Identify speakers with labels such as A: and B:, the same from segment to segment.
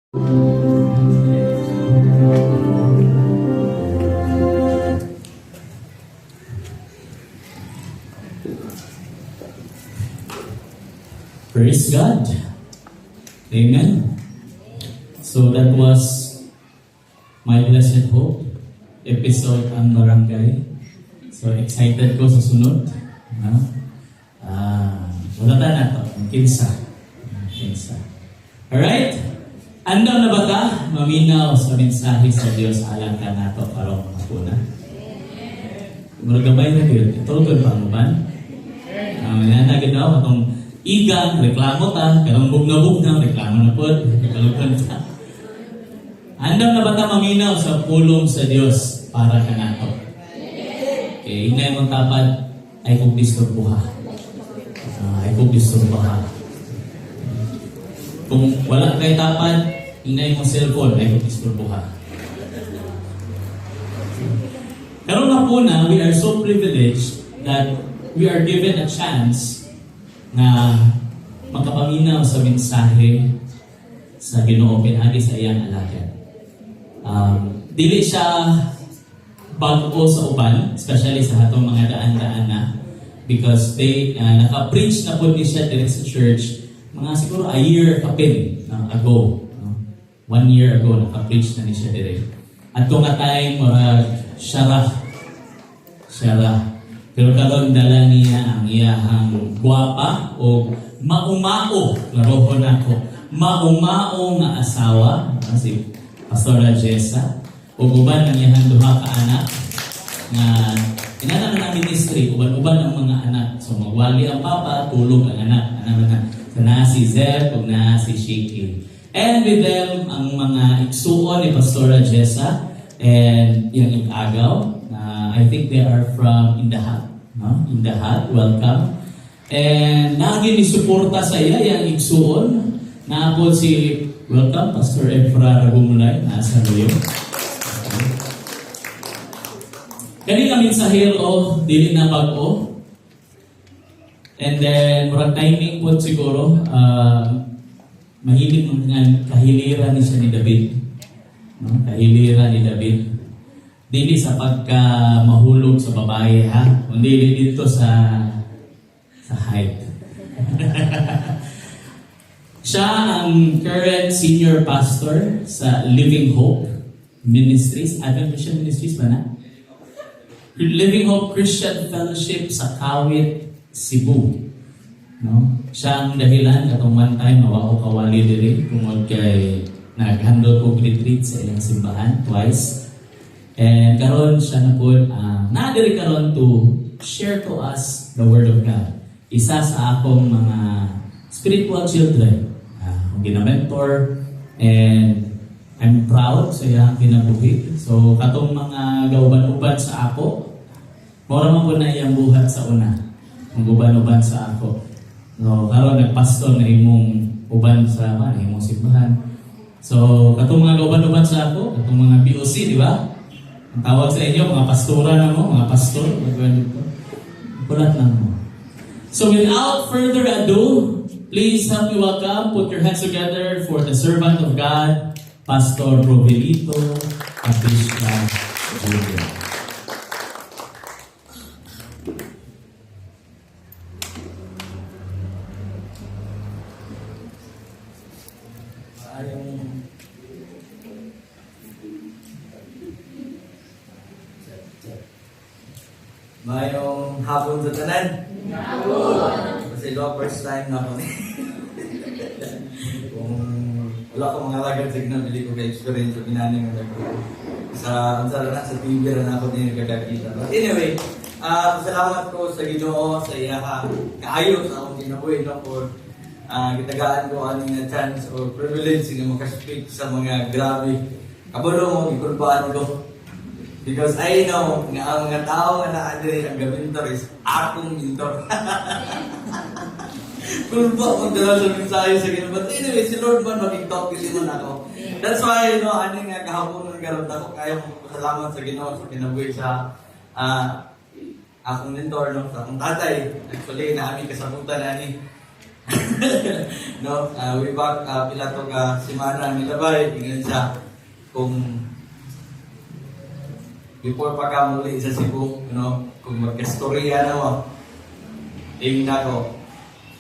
A: Praise God. Amen. So that was My Blessed Hope episode ang Barangay. So excited ko sa sunod. Wala na to. Kinsa. Alright? Andaw na ba ka? Maminaw sa mensahe sa Diyos alam ka na to karong hapuna. Muragabay na yun. Itulog pa mo ba? Nanagin daw atong igang, reklamo ta, karong bugna-bugna, reklamo na po, kalugan ta. Andam na ba ta maminaw sa pulong sa Diyos para ka na to? Okay, hinay mong tapad, ay kong disturbuha. Ay kong disturbuha. Kung wala kay tapad, hinay mong cellphone, ay kong disturbuha. Pero nga po na, we are so privileged that we are given a chance na makapaminaw sa mensahe sa Ginoo pinagi sa iyang alagad. Dili siya bago sa uban, especially sa atong mga daan-daan na, because they naka-preach na po ni siya direct sa church mga siguro a year kapin ago. 1 year ago naka-preach na ni siya direct. At kung time syarah. Pero karon dala niya ang iyahang guwapa o maumao, larohon ako, maumao nga asawa, si Pastora Jessa, o uban ang iyahang duha ka anak, na inana na ministry, uban-uban ang mga anak. So magwali ang papa, tulog ang anak. So na si Zeb, o na si Shiki. And with them, ang mga igsuon ni Pastora Jessa, and yung ig-agaw, I think they are from Indahat. Indahat, welcome. And naging isuporta sa iya yung igsuon. Naapod si, welcome, Pastor Efra Ragumulay, nasa Rio. Kanina mensahero, dili na bago. And then, murag timing po siguro, mahilig mga kahiliran ni siya ni David. Kahiliran ni David. Dili sa pagka mahulog sa babae ha, kundi dito sa height. Siya ang current senior pastor sa Living Hope Ministries. Advent Christian Ministries ba na? Living Hope Christian Fellowship sa Kawit, Cebu. Siya ang dahilan katong one time mawao kawali diri kung kay nag-handle ko retreat sa ilang simbahan twice. And karon siya na po, nadiri karon to share to us the Word of God. Isa sa akong mga spiritual children, gina-mentor, and I'm proud sa iyang kinabuhi. So, katong mga gauban-uban sa ako, mora man po na iyang buhat sa una. Ang uban-uban sa ako. No, karon nagpastor na imong uban sa imong simbahan. So, katong mga gauban-uban sa ako, katong mga POC, di ba? Ang tawag sa inyo, mga pastora na mo, mga pastor, bulat lang mo. So without further ado, please help me welcome, put your hands together for the servant of God, Pastor Rogelito Patricia Jr.
B: Mayong hapon sa tanan. Hapon! Kasi ito first time na ako. Kung wala ko mga lagad signal, hindi ko ka-experience sa pinaning na sa TV na ako din nagkakakita. But anyway, salamat ko sa Ginoo sa iyaha kaayos sa akong kinabuhi for kitagaan ko aning chance or privilege na makaspeak sa mga grabe kabulo mo, ikulpaan ko. Because I know nga ang mga tao nga naadiri ang gamintor is akong mentor. Kulpa kung dala sa mensahe sa Ginoo. But anyway, si Lord man mag-talk naman ako. That's why, ani nga kahapon ng karon ako kaya mo salamat sa Ginoo sa kinabuhi sa akong mentor, sa akong tatay. Actually, naami kasabutan ani No, way back pila to ka semana nilabay ingon siya kung before pa ka muli sa Cebu, kung magkastorya na mo, na ko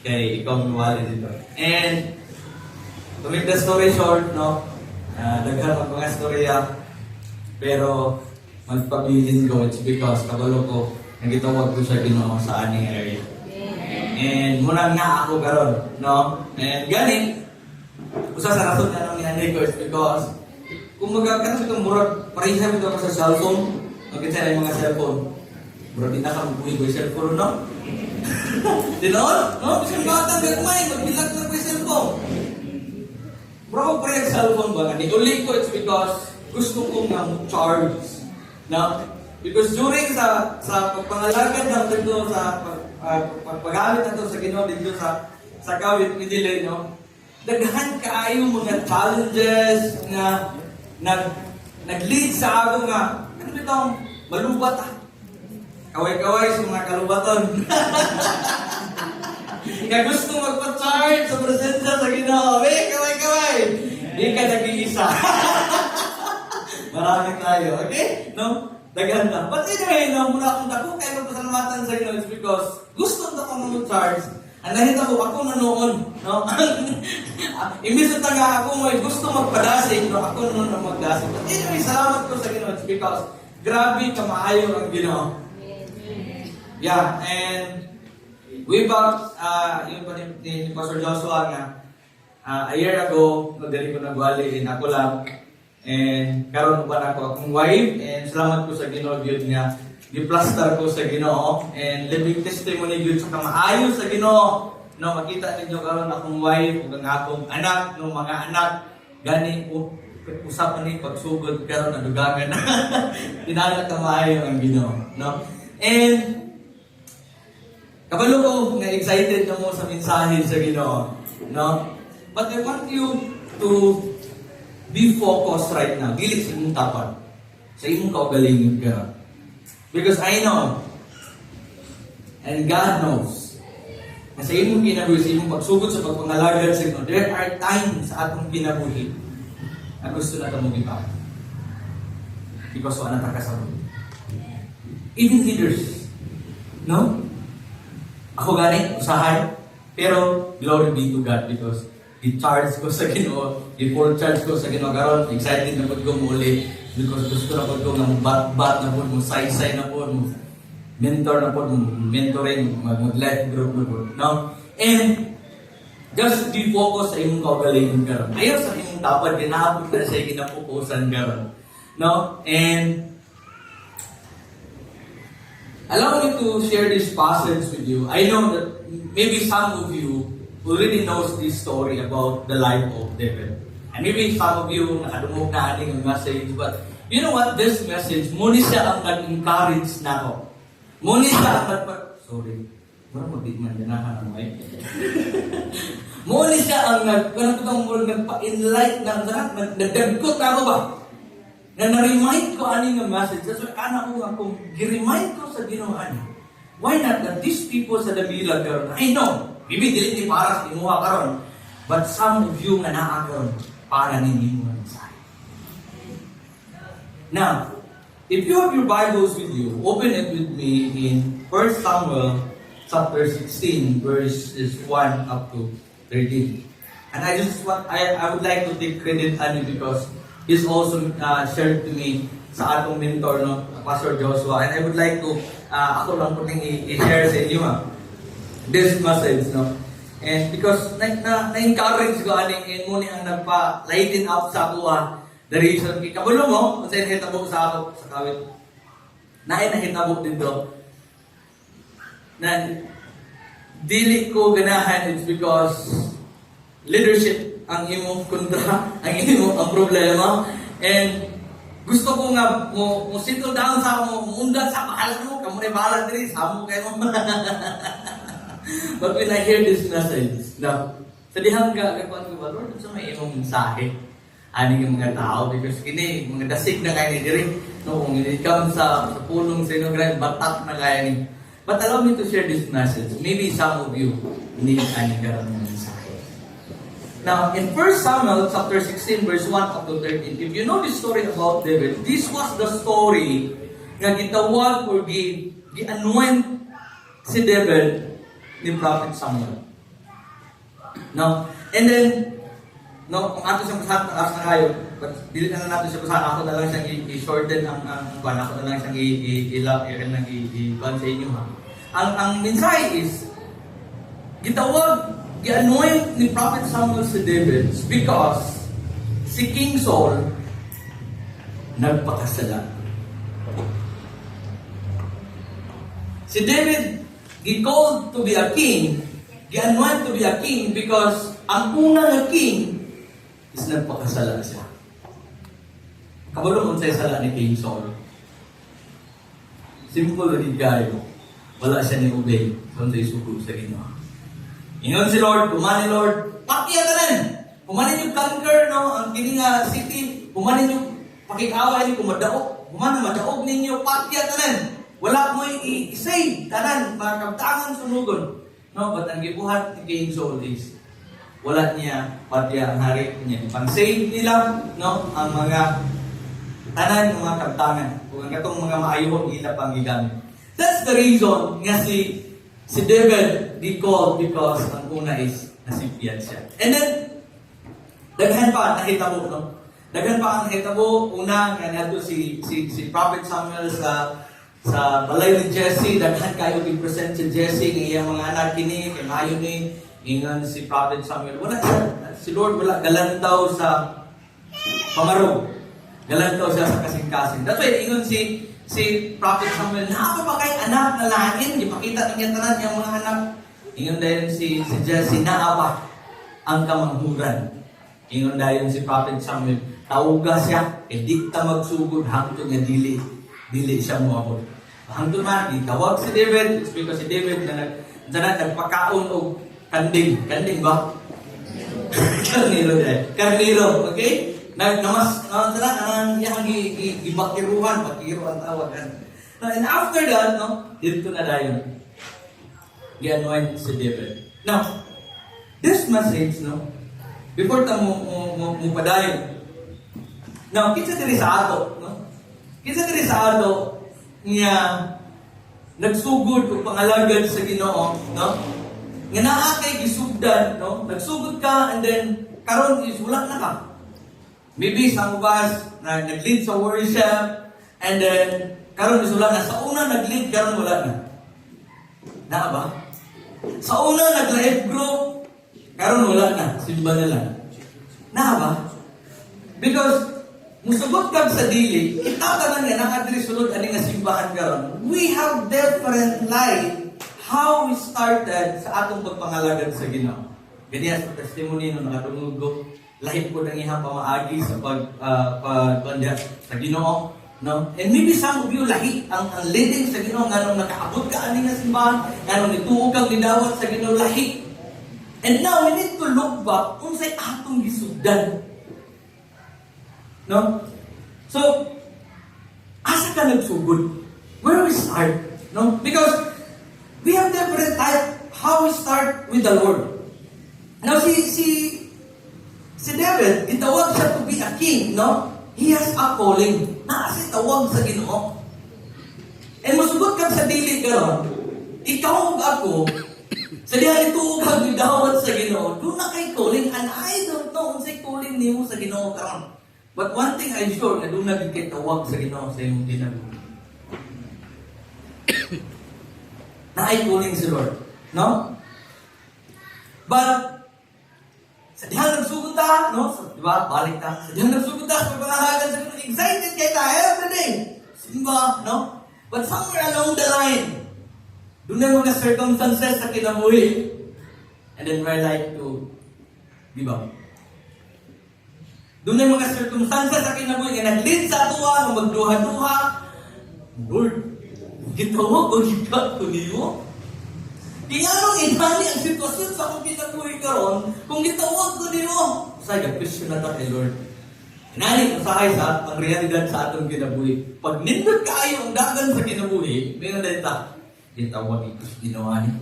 B: kay ikaw miwali dito. And to make the story short, daghan ang mga storya, pero magpabilin ko, it's because kabalo ko nagitawag ko sa Ginoo sa aning area. And muna nga ako karon, and gani usa sa rason na nang ni ko is because kung magkakaroon itong murag pareha ito sa cellphone, magkita na yung mga cellphone, murag di na ka magbuhi ko yung cellphone, no? Dinoon? No? Bisang batang gagmay, magbilag na ko yung cellphone. Murag ko pareha yung cellphone ba? Ni uli ko, it's because gusto ko nga charge. No? Because during sa pagpangalagad ng dito sa pagpagamit na ito sa Ginoo dito sa kawit ni Dile, daghan kaayo mga challenges na nag-lead sa ako nga ano bitong malubat kaway-kaway sa mga kalubaton. Nga gusto magpa-charge sa presensya sa Ginoo. Kaway-kaway, di ka nag-iisa. Marami tayo, okay? Daghan na. But anyway, mula akong dako kayo pasalamatan sa Ginoo is because gusto na akong mag-charge. Ang nahita ko, ako na noon. Imbis na taga ako mo, gusto magpadasig, ako noon na magdasig. But anyway, salamat ko sa Ginoo because grabe kamaayo ang Ginoo. Yeah, and way back, yun pa ni Pastor Joshua nga, a year ago, dali ko nagwali, ako lang. And karon pa na ako akong wife, and salamat ko sa Ginoo gyud nga giplaster ko sa Ginoo, and living testimony gyud sa kamaayo sa Ginoo. Makita ninyo karon akong wife ug ang akong anak, mga anak gani usap ni pagsugod karon nadugangan. Tinala kamaayo ang Ginoo, And kabalo ko nga excited na mo sa mensahe sa Ginoo, But I want you to be focused right now. Dili sa imong tapat. Sa imong kaugalingon ka. Because I know, and God knows, na sa imong kinabuhi, sa imong pagsugod sa pagpangalagad sa Ginoo, there are times sa atong kinabuhi na gusto na mo gipaw. Because wala na takasabot. Even leaders. Ako gani, usahay. Pero, glory be to God because i-charge ko sa Ginoo, i-full charge ko sa Ginoo karon, excited na pud ko muli because gusto na pud ko nga bat na pud mo saysay na pud mo mentor na pud mo mentoring mag-life group na pud, And just be focused sa imong kaugalingon karon. Ayaw sa imong dapat ginaabot na sa ginapupusan karon, And allow me to share this passage with you. I know that maybe some of you already knows this story about the life of David. And maybe some of you nakadungog na aning message, but you know what? This message, muna siya ang nag-encourage na ako. Muna siya ang sorry. Parang mag-digman din na ang mic. Muna siya ang nagpa-enlight na nagdagkot na ako ba? Na na-remind ko aning message. That's why anak ko nga kung gi-remind ko sa Ginoo ani. Why not that these people sa Davila karon? I know. Maybe dili ni para sa imuha karon, but some of you nga naa karon para ninyo ang mensahe. Now, if you have your Bibles with you, open it with me in 1 Samuel chapter 16, verses 1 up to 13. And I would like to take credit on it because he's also shared to me sa atong mentor, Pastor Joshua, and I would like to ako lang po i-share sa inyo this message, And because na-encourage ko aning mo ni ang nagpa-lighten up sa ako the reason kabulo mo kung saan hitabo sa ako sa kawit. Nahitabo dito na dili ko ganahan, it's because leadership ang imong kontra, ang problema, and gusto ko nga mo settle down sa mo undan sa bahala mo kamo ni bahala diri sa mo kay mo. But when I hear this message, sa dihang gagawin ko ba, Lord, sa may imong mensahe, ani ng mga tao, because kini, mga dasig na kaya ni diri, kung ini-come sa punong sinogran, batak na kaya ni. But allow me to share this message. Maybe some of you need any karamihan sa akin. Now, in 1 Samuel chapter 16, verse 1 up to 13, if you know the story about David, this was the story nga gitawag or gi-anoint si David ni Prophet Samuel. No? And then, no, kung ato siyang basahan, taas na kayo, but dili na natin siya basahan, ako na lang siyang i-shorten ang ban, ako na lang siyang i-ban sa inyo ha. Ang mensahe is, gitawag, gi-anoint ni Prophet Samuel si David because si King Saul nagpakasala. Si David, gi-called to be a king, gi-anoint to be a king because ang unang king is nagpakasala siya. Kabalo kung sa'yo sala ni King Saul. Simple rin kayo. Wala siya ni obey kung sa'yo sugo sa inyo. Ingon si Lord, kumani Lord, pakiatanan! Kumanin yung conquer, no? Ang kining city, kumanin yung pakikaway ni kumadaog. Kumanin madaog ninyo, pakiatanan! Wala mo i-save, tanan, makakabtangan sunugon. No? But ang gibuhat ni King Saul is, wala niya patya ang hari niya. Pang-save nila, no? Ang mga tanan ng mga kabtangan. Kung ang katong mga maayong ila pang gigamit. That's the reason nga si David di called because ang una is nasipyan siya. And then, daghan pa nakita mo, no? Daghan pa ang nakita mo, una nga nato si Prophet Samuel sa balay ni Jesse, daghan kayo i-present si Jesse, ng iyang mga anak kini, kay maayo ni, ingon si Prophet Samuel. Wala si Lord, wala galantaw sa pamarog. Galantaw siya sa kasing-kasing. That's why, ingon si Prophet Samuel, naapa pa kay anak na lain, ipakita ng tanan yung mga anak. Ingon dahil si Jesse, naapa ang kamanghuran. Ingon dahil si Prophet Samuel, tauga siya, di ta magsugod, hangtod nga dili siya muabot. Hangtod man, itawag si David, it's because si David na nagpakaon o kanding ba? Karniro, okay? Yang ibakiruhan, pakiruhan tawagan. And after that, no, dito na dayon. Gi-anoint si David. Now, this message, no, before ta mo padayon. Now, kinsa diri sa ato, no? Kinsa diri sa ato niya nagsugod o pangalagad sa Ginoo, no? Nga naa kay gisugdan, no? Nagsugod ka and then karon is wala na ka. Maybe sa ubas na nag-lead sa worship and then karon is wala na. Sa una nag-lead, karon wala na. Naa ba? Sa una nag-live group, karon wala na. Simba na lang. Naa ba? Because musugot ka sa dili, itatanan nga nakadiri sulod ani nga simbahan karon. We have different life how we started sa atong pagpangalagad sa Ginoo. Ganyan sa testimony no nakatungod ko, lahi ko nang ihang pamaagi sa pagpandya sa Ginoo, no? And maybe some of you lahi ang leading sa Ginoo nganong nakaabot ka ani nga simbahan, nganong nituog kang gidawat sa Ginoo lahi. And now we need to look back unsay atong gisugdan. No? So, asa ka nagsugod? Where we start? No? Because we have different type how we start with the Lord. Now, si David, itawag siya to be a king, no? He has a calling. Naasi tawag sa Ginoo. And masugot ka sa dili karon, ikaw ug ako, sa diha ituog kag gidawat sa Ginoo, do na kay calling, and I don't know unsay calling nimo sa Ginoo karon. But one thing I'm sure, na doon na kay tawag sa Ginoo sa iyong ginagawa. Na ay calling si Lord. No? But, sa dihang nagsugod ta, no? So, di ba? Balik ta. Sa dihang nagsugod ta, sa pagkakalagan sa Ginoo, excited kayo ta every day. Simba, no? But somewhere along the line, doon na mga circumstances sa kinabuhi. And then we're like to, di ba? Doon na mga circumstances sa kinabuhi nga nag-lead sa atuwa, nga magduha-duha. Lord, gitawag o gikat ko niyo? Kaya nung inhali ang sitwasyon sa akong kinabuhi karon, kung gitawag ko niyo, say, God-question na ta kay Lord. Inhali ko sa sa ang realidad sa atong kinabuhi. Pag nindot kaayo ang dagan sa kinabuhi, may nga dahil ta, Gitawag ito sa ginawa niya.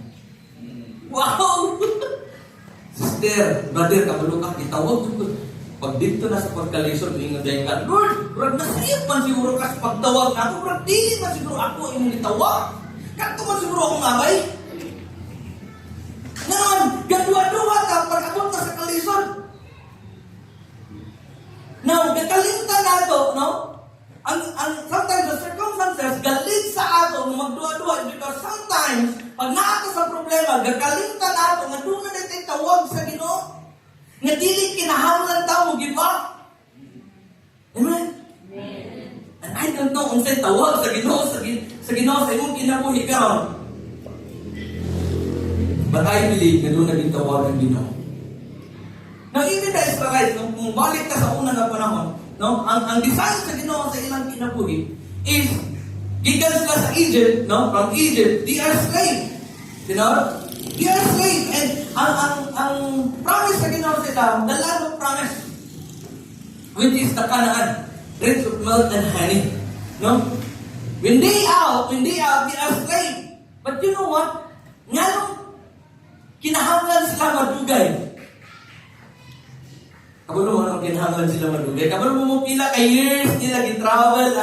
B: Wow! Sister, brother, kabalo ka, gitawag ito. Pag dito na sa pagkalisod, ingon dahil ka, Lord, brad, nasayap man siguro ka sa pagtawag na ako, brad, di man siguro ako imong gitawag. Kanto man siguro akong abay. Ngayon, gadwa-dwa ka pag abot ka sa kalisod. Now, gakalimtan na ito, no? Sometimes the circumstances galit sa ato magdua-dua because sometimes pag naato sa problema gakalimtan nato nga doon na natin tawag sa Ginoo nga dili kinahanglan ta mo give up. Amen. And I don't know unsay tawag sa Ginoo sa Ginoo sa imong kinabuhi karon. But I believe na doon na tawag ang Ginoo. Now even the Israelites nung bumalik ka sa una na panahon, no, ang design sa Ginoo sa ilang kinabuhi is gikan sila sa Egypt, no, from Egypt, they are slave. You know? They are slave. And ang promise sa Ginoo sa ila, the land of promise, which is the Canaan, rich of milk and honey. No? When they out, they are slave. But you know what? Nga nung kinahanglan sila madugay. Kabalo mo nang kinahanglan sila madugay. Kabalo mo pila ka years nila gi-travel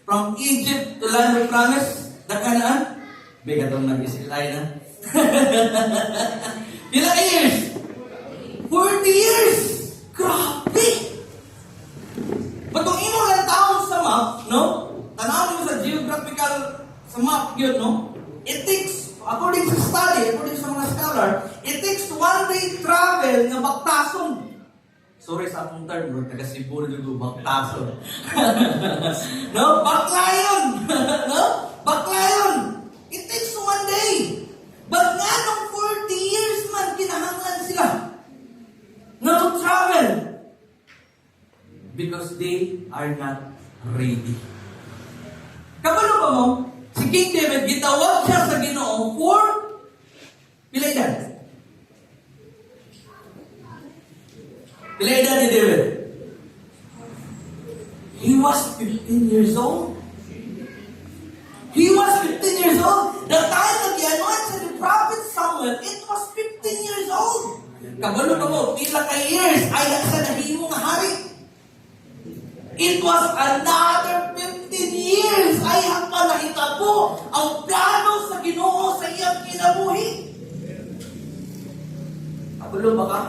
B: from Egypt to land of promise, the Canaan. Bigat ang nag-isilay na. Pila ka years? 40 years! Grabe! Batong imo lang taon sa map, no? Tanaw mo sa geographical sa map yun, no? It takes, according to study, according sa mga scholar, it takes 1 day travel na baktason. Sorry sa akong term, bro. Taga Cebu na dugo, baktason. No? Baklayon! No? Baklayon! It takes 1 day. But nga nung 40 years man, kinahanglan sila na to travel. Because they are not ready. Kabalo ba mo? Si King David, gitawag siya sa Ginoo for pila edad? Pila edad ni David? He was 15 years old. He was 15 years old. The time that he anointed the prophet Samuel, it was 15 years old. Kabalo ka mo, pila ka years ay sa nahimo nga hari. It was another 15 years ay hangpa nahitabo ang plano sa Ginoo sa iyang kinabuhi. Kabalo ba ka?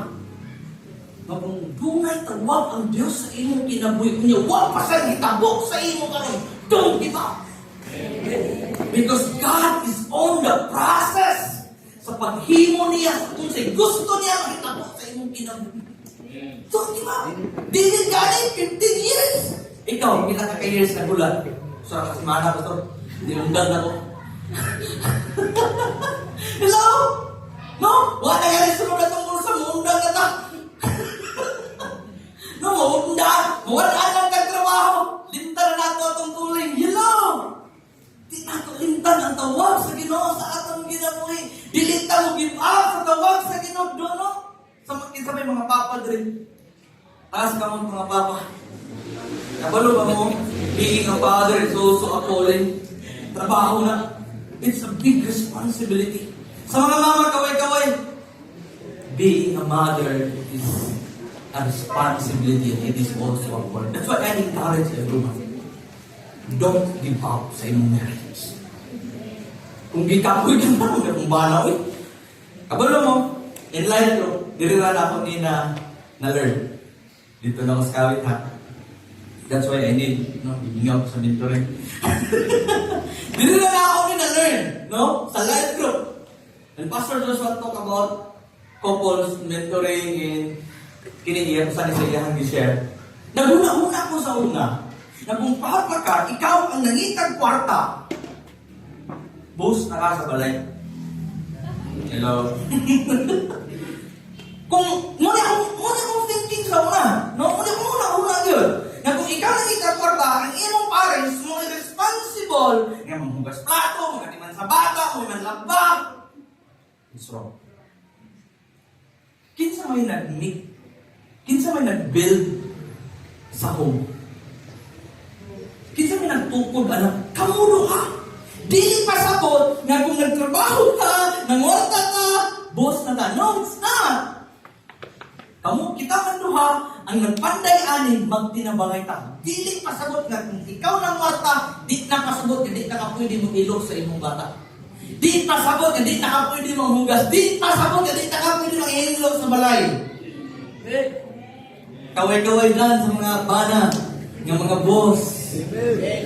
B: Kung dungay tawag ang Diyos sa imong kinabuhi niya, wag pa sa hitabo sa imong karon. Don't give up. Because God is on the process sa paghimo niya kung sa gusto niya mahitabo sa imong kinabuhi. Don't give up. Dili gani 15 years. Ikaw, pila ka years na gulat. So, kasi mana ko to. Dilundag na ko. Hello? No? Wala yan sunod na itong sa mundag na ta. No, munda. Wala lang kagtrabaho. Lintan na ito itong tuling. Hello? Di nato lintan ang tawag sa Ginoo sa atong ginabuhi. Dilita mo give up sa tawag sa Ginoo. Dono? Sa may mga papa din. Taas ka mo mga papa. Kabalo ba mo? Being a father is also a calling. Trabaho na. It's a big responsibility. Sa mga mama, kaway-kaway. Being a mother is a responsibility and it is also a calling. That's why I encourage everyone. Don't give up sa imong marriage. Kung gikapoy ka na, kung banaw eh. Kabalo mo, in life ko, dirira na ako ni na-learn. Dito na ako sa kawit ha. That's why I need, bibigyan ako sa mentoring. Dirira na ako ni na-learn, sa life group. And Pastor Joshua talk about couples, mentoring, and kiniiyak sa nisayahang i-share. Naguna-una ko sa una, na kung papa ka, ikaw ang nangitag kwarta. Boss, naka sa balay. Hello. Kung muna akong thinking sa una, muna yun. Na kung ikaw nangitag kwarta, ang imong parents mo ay responsible, nga manghugas plato, magatiman sa bata, may manlaba. It's wrong. Kinsa may nag-meet, kinsa may nag-build sa home. Kinsa may nagtukod, anak, kamulo ka. Dili pasabot nga kung nagtrabaho ka, nangorta ka, boss na ka. No, it's not. Kamu, kita man duha, ang nagpanday ani, magtinabangay ta. Dili pasabot nga kung ikaw nang warta, di na pasabot nga di na ka pwede mong ilog sa imong bata. Di pasabot nga di na ka pwede mong hugas. Di pasabot nga di na ka pwede mong ihilog sa balay. Kaway-kaway lang sa mga bana, ng mga boss.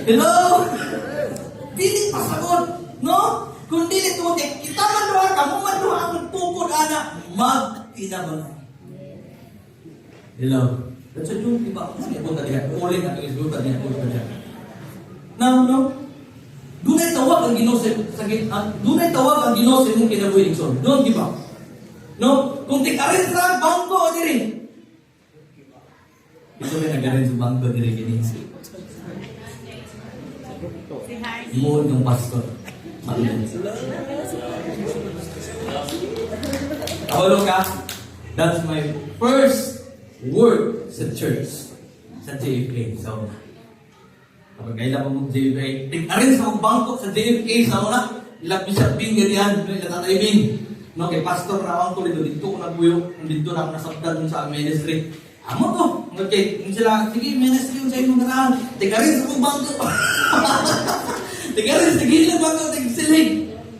B: Hello? Dili pasabot, no? Kung dili tuti, kita man duha, kamu man duha, ang tukod ana, magtinabangay. Hello. That's a joke, di ba? Kasi ako tadi, uling at is good tadi ako tadi. Now, no? Dunay tawag ang Ginoo sa sakit. Dunay tawag ang Ginoo sa imong kinabuhi igsoon. Don't give up. No? Kung tikarin sa bangko diri. Ito may nagarin sa bangko diri kini. Mo ng pastor. Tawalo ka? That's my first work sa church, sa JFK. So, kapag kailan mo mag-JFK, tig-arin sa mga bangko sa JFK, sa una, ilapis sa bing, ganyan, natatay bing. No, kay pastor na ako dito ko nagbuyo, dito na ako nasabdan sa ministry. Amo to, okay, yung sila, sige, ministry yung sa inyo naraan, tig-arin sa mga bangko. Tig-arin sa gilid bangko, tig-silig.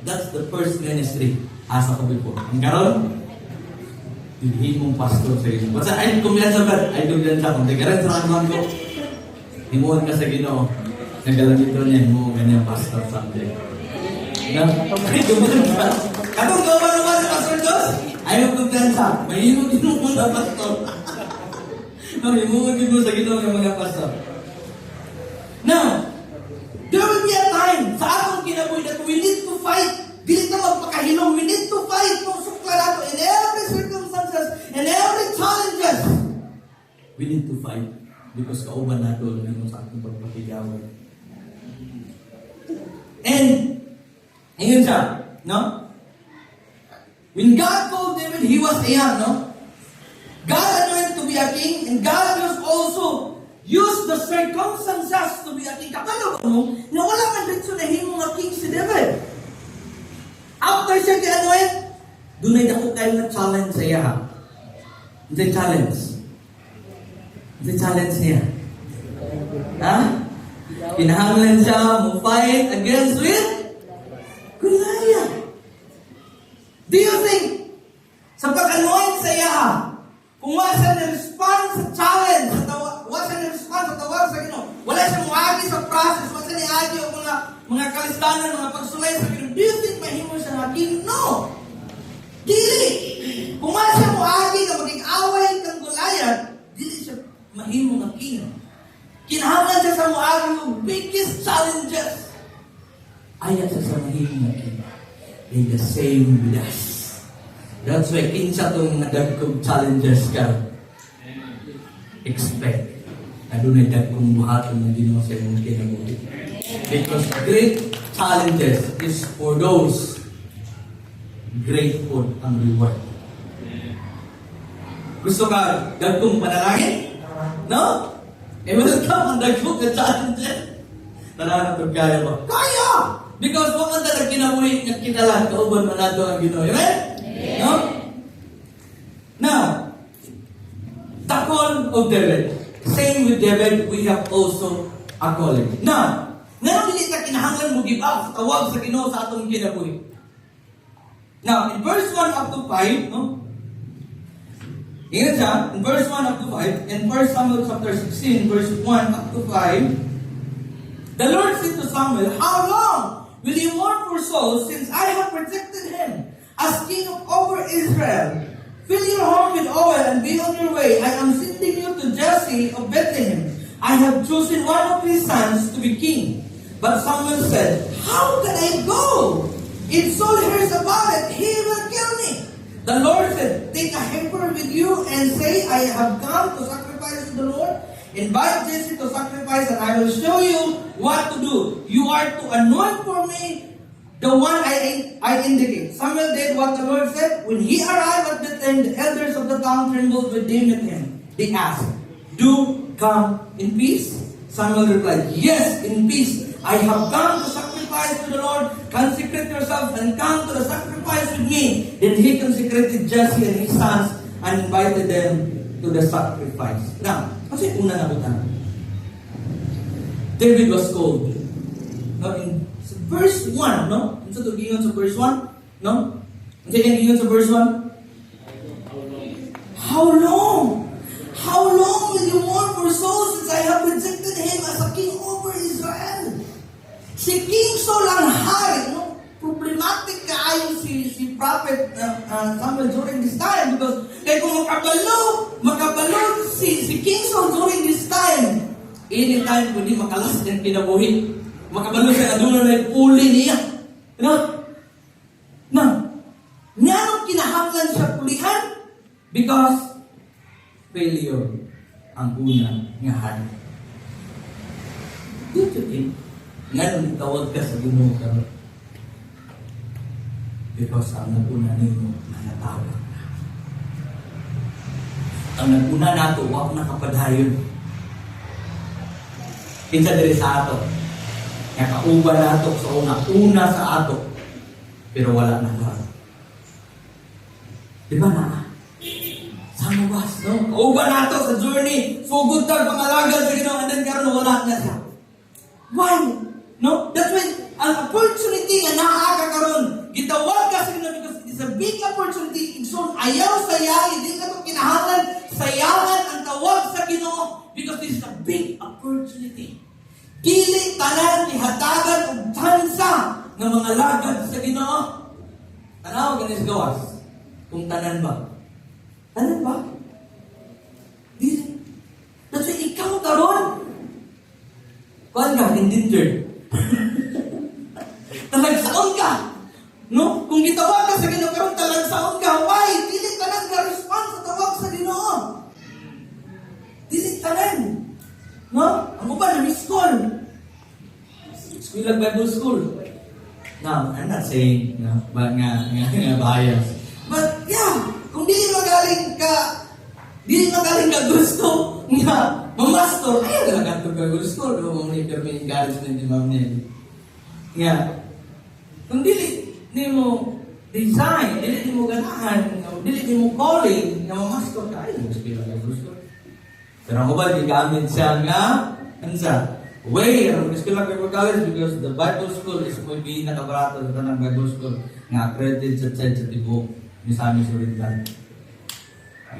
B: That's the first ministry. Asa ko before. Ang karon, hindi mong pastor sa Ginoo. Basta ay kumpiyansa ba? Ay kumpiyansa kung tigaran sa kanuan ko. Himuon ka sa Ginoo. Nagalamito niya mo ganyan pastor someday. Na? Ay kumpiyansa. Katong gawa naman sa pastor Diyos? Ay kumpiyansa. May himuon din mo na pastor. Himuon din mo sa Ginoo ng mga pastor. Now, there will be a time sa atong kinabuhi that we need to fight. Dili na magpakahilom. We need to fight kung sukla nato in every circumstances, in every challenges. We need to fight because kauban nato ng sa atong pagpakigaway. And, ngayon siya, no? When God called David, he was a young, no? God anointed to be a king, and God was also used the circumstances to be a king. Kapalo mo, na wala man dito na himo nga king si David. After siya ki-anoint, doon ay dako kayo na challenge sa iya. The challenge. The challenge niya. Ha? Kinahanglan siya mo fight against with Goliath. Do you think sa pag-anoint sa iya, kung wala siya na-respond sa challenge, wala siya na-respond sa tawag sa Ginoo, wala siya muagi sa process, wala siya niagi o mga kalistanan, mga pagsulay sa Ginoo, do you think mahimo siya na king? No! Dili! Kung wala siya muagi na maging away kang Goliath, dili siya mahimo na king. Kinahanglan siya sa muagi yung biggest challenges. Ayaw siya sa mahimo na king. In the same with us. That's why kinsa itong nadagkong challenges ka. Expect na doon ay dagkong buhaton na Ginoo sa imong kinabuhi. Because great challenges is for those grateful ang reward. Gusto ka dagkong panalangin? No? Eh, welcome ang dagkong na challenges. Nananatog kaya ba? Kaya! Because kung ang dalag kinabuhi at kinalan, kauban man nato ang Ginoo. Amen? No? Now, the call of David. Same with David, we have also a calling. Now, ngayon hindi na kinahanglan mo give up sa tawag sa Ginoo sa atong kinabuhi. Now, in verse 1 up to 5, no? Ingat siya, in verse 1 up to 5, in 1 Samuel chapter 16, verse 1 up to 5, the Lord said to Samuel, how long will you mourn for Saul, since I have protected him as king over Israel? Fill your home with oil and be on your way. I am sending you to Jesse of Bethlehem. I have chosen one of his sons to be king. But Samuel said, how can I go? If Saul hears about it, he will kill me. The Lord said, take a heifer with you and say, I have come to sacrifice to the Lord. Invite Jesse to sacrifice and I will show you what to do. You are to anoint for me the one I indicate. Samuel did what the Lord said. When he arrived at Bethlehem, the elders of the town trembled within him. They asked, do come in peace? Samuel replied, yes, in peace. I have come to sacrifice sacrifice to the Lord, consecrate yourself and come to the sacrifice with me. Then he consecrated Jesse and his sons and invited them to the sacrifice. Now, kasi una na buta. David was called. No, in verse 1, no? Sa tugingan sa verse 1, no? Sa tugingan sa verse 1, how long? How long will you mourn for Saul since I have rejected him as a king over Israel? Si King Saul ang hari, no? Problematic kaayon si Prophet Samuel during this time because kaya kung makabalo si King Saul during this time, anytime kundi makalas din kinabuhi. Makabalo siya na doon na uli niya. No? No. Ngayon kinahanglan siya pulihan because failure ang una nga hari. Dito din. Ngayon tawag ka sa Ginoo karon. Because ang naguna nimo nanatawag na. Ang naguna nato wa na kapadayon. Kinsa diri sa ato. Nga kauban nato sa una sa ato. Pero wala na lahat. Di ba na? Sa mabas, no? Kauban nato sa journey. Sugod tag pangalagan sa Ginoo and then karon wala na siya. Why? No? That's when ang opportunity nga naa ka karon gitawag ka sa Ginoo because it's a big opportunity. So ayaw saya, hindi ka to kinahanglan sayangan ang tawag sa Ginoo because this is a big opportunity. Dili tanan ihatagan og tsansa ng mga lagad sa Ginoo. Tanaw ganis gawas. Kung tanan ba? Tanan ba? Dili. That's why ikaw karon kuan ka endangered. Talagsaon ka. No? Kung gitawag ka sa Ginoo karon talagsaon ka. Why? Dili tanan ka respond sa tawag sa Ginoo. Dili tanan. No? Ang uban na miss call. School like Bible school. Now, I'm not saying but nga bias. But yeah, kung dili magaling ka gusto nga mamastor, ayaw talaga ito ka gusto. No? Mga permit encouragement ni Ma'am Nelly. Nga, kung dili mo design, dili mo ganahan, dili mo calling, na mamastor ka, ayaw mo sabihin ka gusto. Pero ang ubad, gigamit siya nga, way, ang school of Bible College because the Bible school is may pinakabarato sa tanang Bible school nga accredited sa CHED sa Tibok ni Sami Surindan.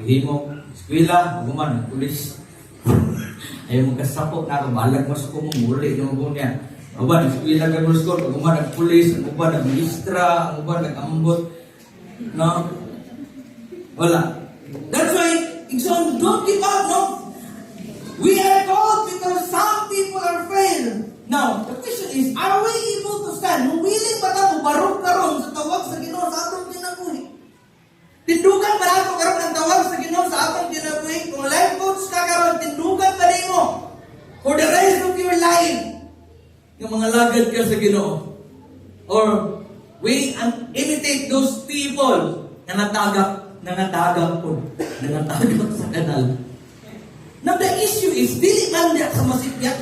B: Himo, eskwela, guman, pulis. Ayaw mo kasapok na ako, balag mo sa kumuli, yung mga niya. Uban, eskwela Bible school, guman, pulis, uban, ministra, uban, nag-ambot. No? Wala. That's why, so don't give up, no? We are called because some people are failed. Now, the question is, are we able to stand? Willing ba tayo barong karon sa tawag sa Ginoo sa atong kinabuhi? Tindugan ba nato karon ang tawag sa Ginoo sa atong kinabuhi? Kung life coach ka karon, tindugan ba nimo for the rest of your life yung mga lagad ka sa Ginoo? Or we imitate those people na nangatagak sa kanal. Now the issue is, dili man diya sa masipyat.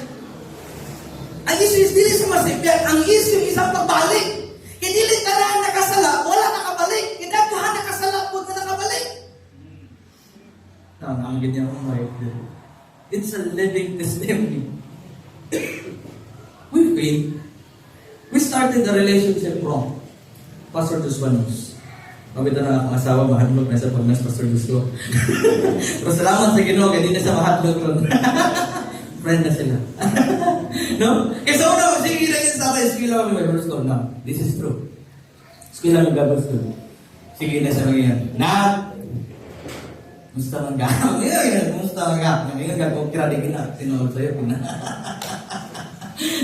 B: Ang issue is dili sa masipyat. Ang issue is ang pagbalik. Kaya dili ka na nakasala, wala nakabalik. Kaya daghan nakasala, huwag na nakabalik. Ang ganyan ang wife. It's a living testimony. We started the relationship wrong. Pastor Tuswanos. Mabita na akong asawa, mahadlok na sa pagnas Pastor Gusto. Pero salamat sa Ginoo, kaya di na sa mahadlok ron. Friend na sila. No? Kasi una, sige lang yun sa akin, sige lang may Bible school. No, this is true. Sige lang may Bible school. Sige na sa mga yan. Musta man ka? Musta man ka? Ngayon ka, kung kiradigin na, sinunod sa'yo.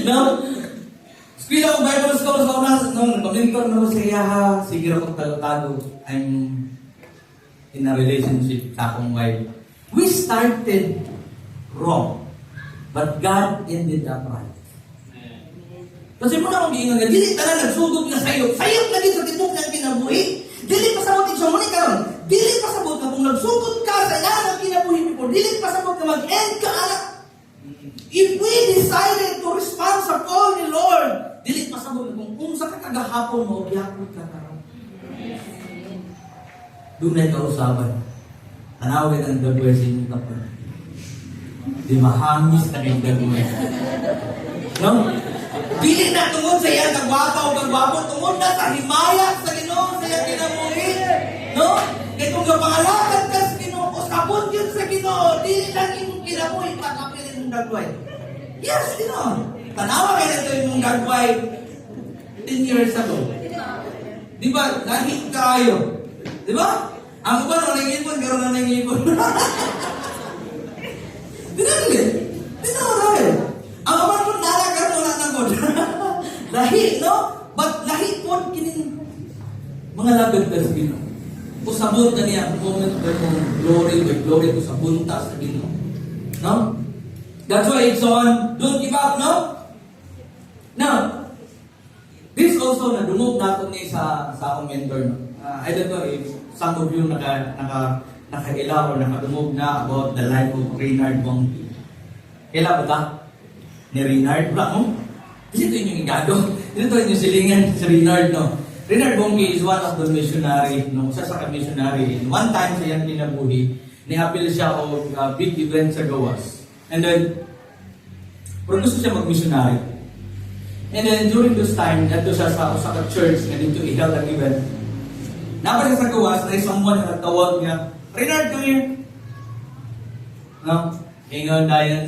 B: No? Speaking of Bible school, sa una, nung pamilingkod na ko sa iyaha, sige ako tago-tago, I'm in a relationship sa akong wife. We started wrong, but God ended up right. Kasi mo na akong giingan nga, dili ka na nagsugod nga sayop. Sayop na din sa tibok ng kinabuhi. Dili pa sabot yung sumuni karon. Dili pa sabot ka kung nagsugod ka sa iyan ng kinabuhi before. Dili pa sabot ka mag-end ka anak. If we decided to respond sa call ni Lord, dili pa sa pasabot kung sa kakagahapon mo, gihapon ka karon. Dunay kausaban. Tanawin ang dagway sa inyong kapon. Di mahangis na kayong dagway. No? Dili na tungod sa iya kagwapo, tungod na sa himaya sa Ginoo sa iya kinabuhi. No? Kaya kung kapangalakan ka sa Ginoo, o sabot yun sa Ginoo, dili lang imong kinabuhi, pagkapirin mong dagway. Yes, Ginoo. Tanawa kayo na ito yung dagway 10 years ago. Di ba? Lahit kayo. Di ba? Ang ba nang nangipon, karoon na nangipon. Dinali. Dinali. Ang ba nang nalakaroon na nangod. Lahit, no? But lahit po kinin mga labag ka sa Ginoo. Usabot na niya moment by glory to sa buntas sa Ginoo. No? That's why it's on, don't give up, no? Now, this also nadungog nato ni sa akong mentor, no? I don't know if some of you nakailaw or nakadungog na about the life of Reinhard Bonnke. Kailan ba ta? Ni Reinhard ba, no? Kasi ito yung igado. Ito yung silingan si Reinhard, no? Reinhard Bonnke is one of the missionary, no? Isa sa ka-missionary. One time sa iyang kinabuhi, ni-appeal siya o big event sa Gawas. And then, gusto siya mag-missionary. And then, during this time, nato siya sa Osaka Church na dito i-held ang event. Napasya sa Gawas, na someone na nagtawag niya, Reinhard, come here. No? Ingon dayan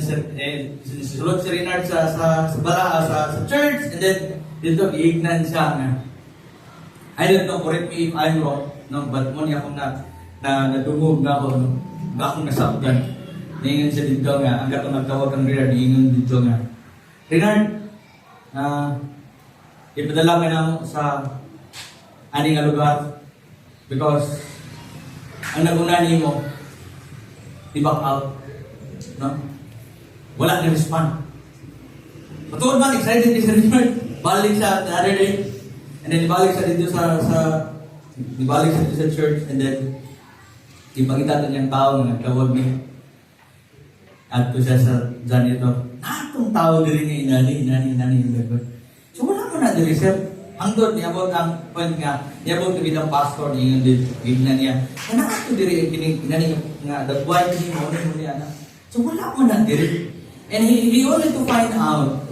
B: sulod si Reinhard sa church, and then dito i-ignan siya nga. I don't know, correct me if I'm wrong, no? But mo niya akong nadungog na ako, no? Ba akong nasabdan. Ingon siya dito nga, ang gatong nagtawag ang Reinhard, ingon dito nga. Reinhard, ipadala ka na sa aning nga lugar because ang nagunani mo, i-back out. No? Wala na respond. Patuod man, excited ni Sir Reinhard. Balik siya the other day. And then ibalik siya dito ibalik siya dito sa church. And then, ipakita ito niyang tao na nagtawag niya. At ko siya sa janitor. Atong tao diri ni inani. So wala mo na diri, sir. Hangdod niya about ang point nga, niya about ng pastor niya na niya. Kana ato diri inani nga dagway ni mo niya na. So wala mo na diri. And he only to find out,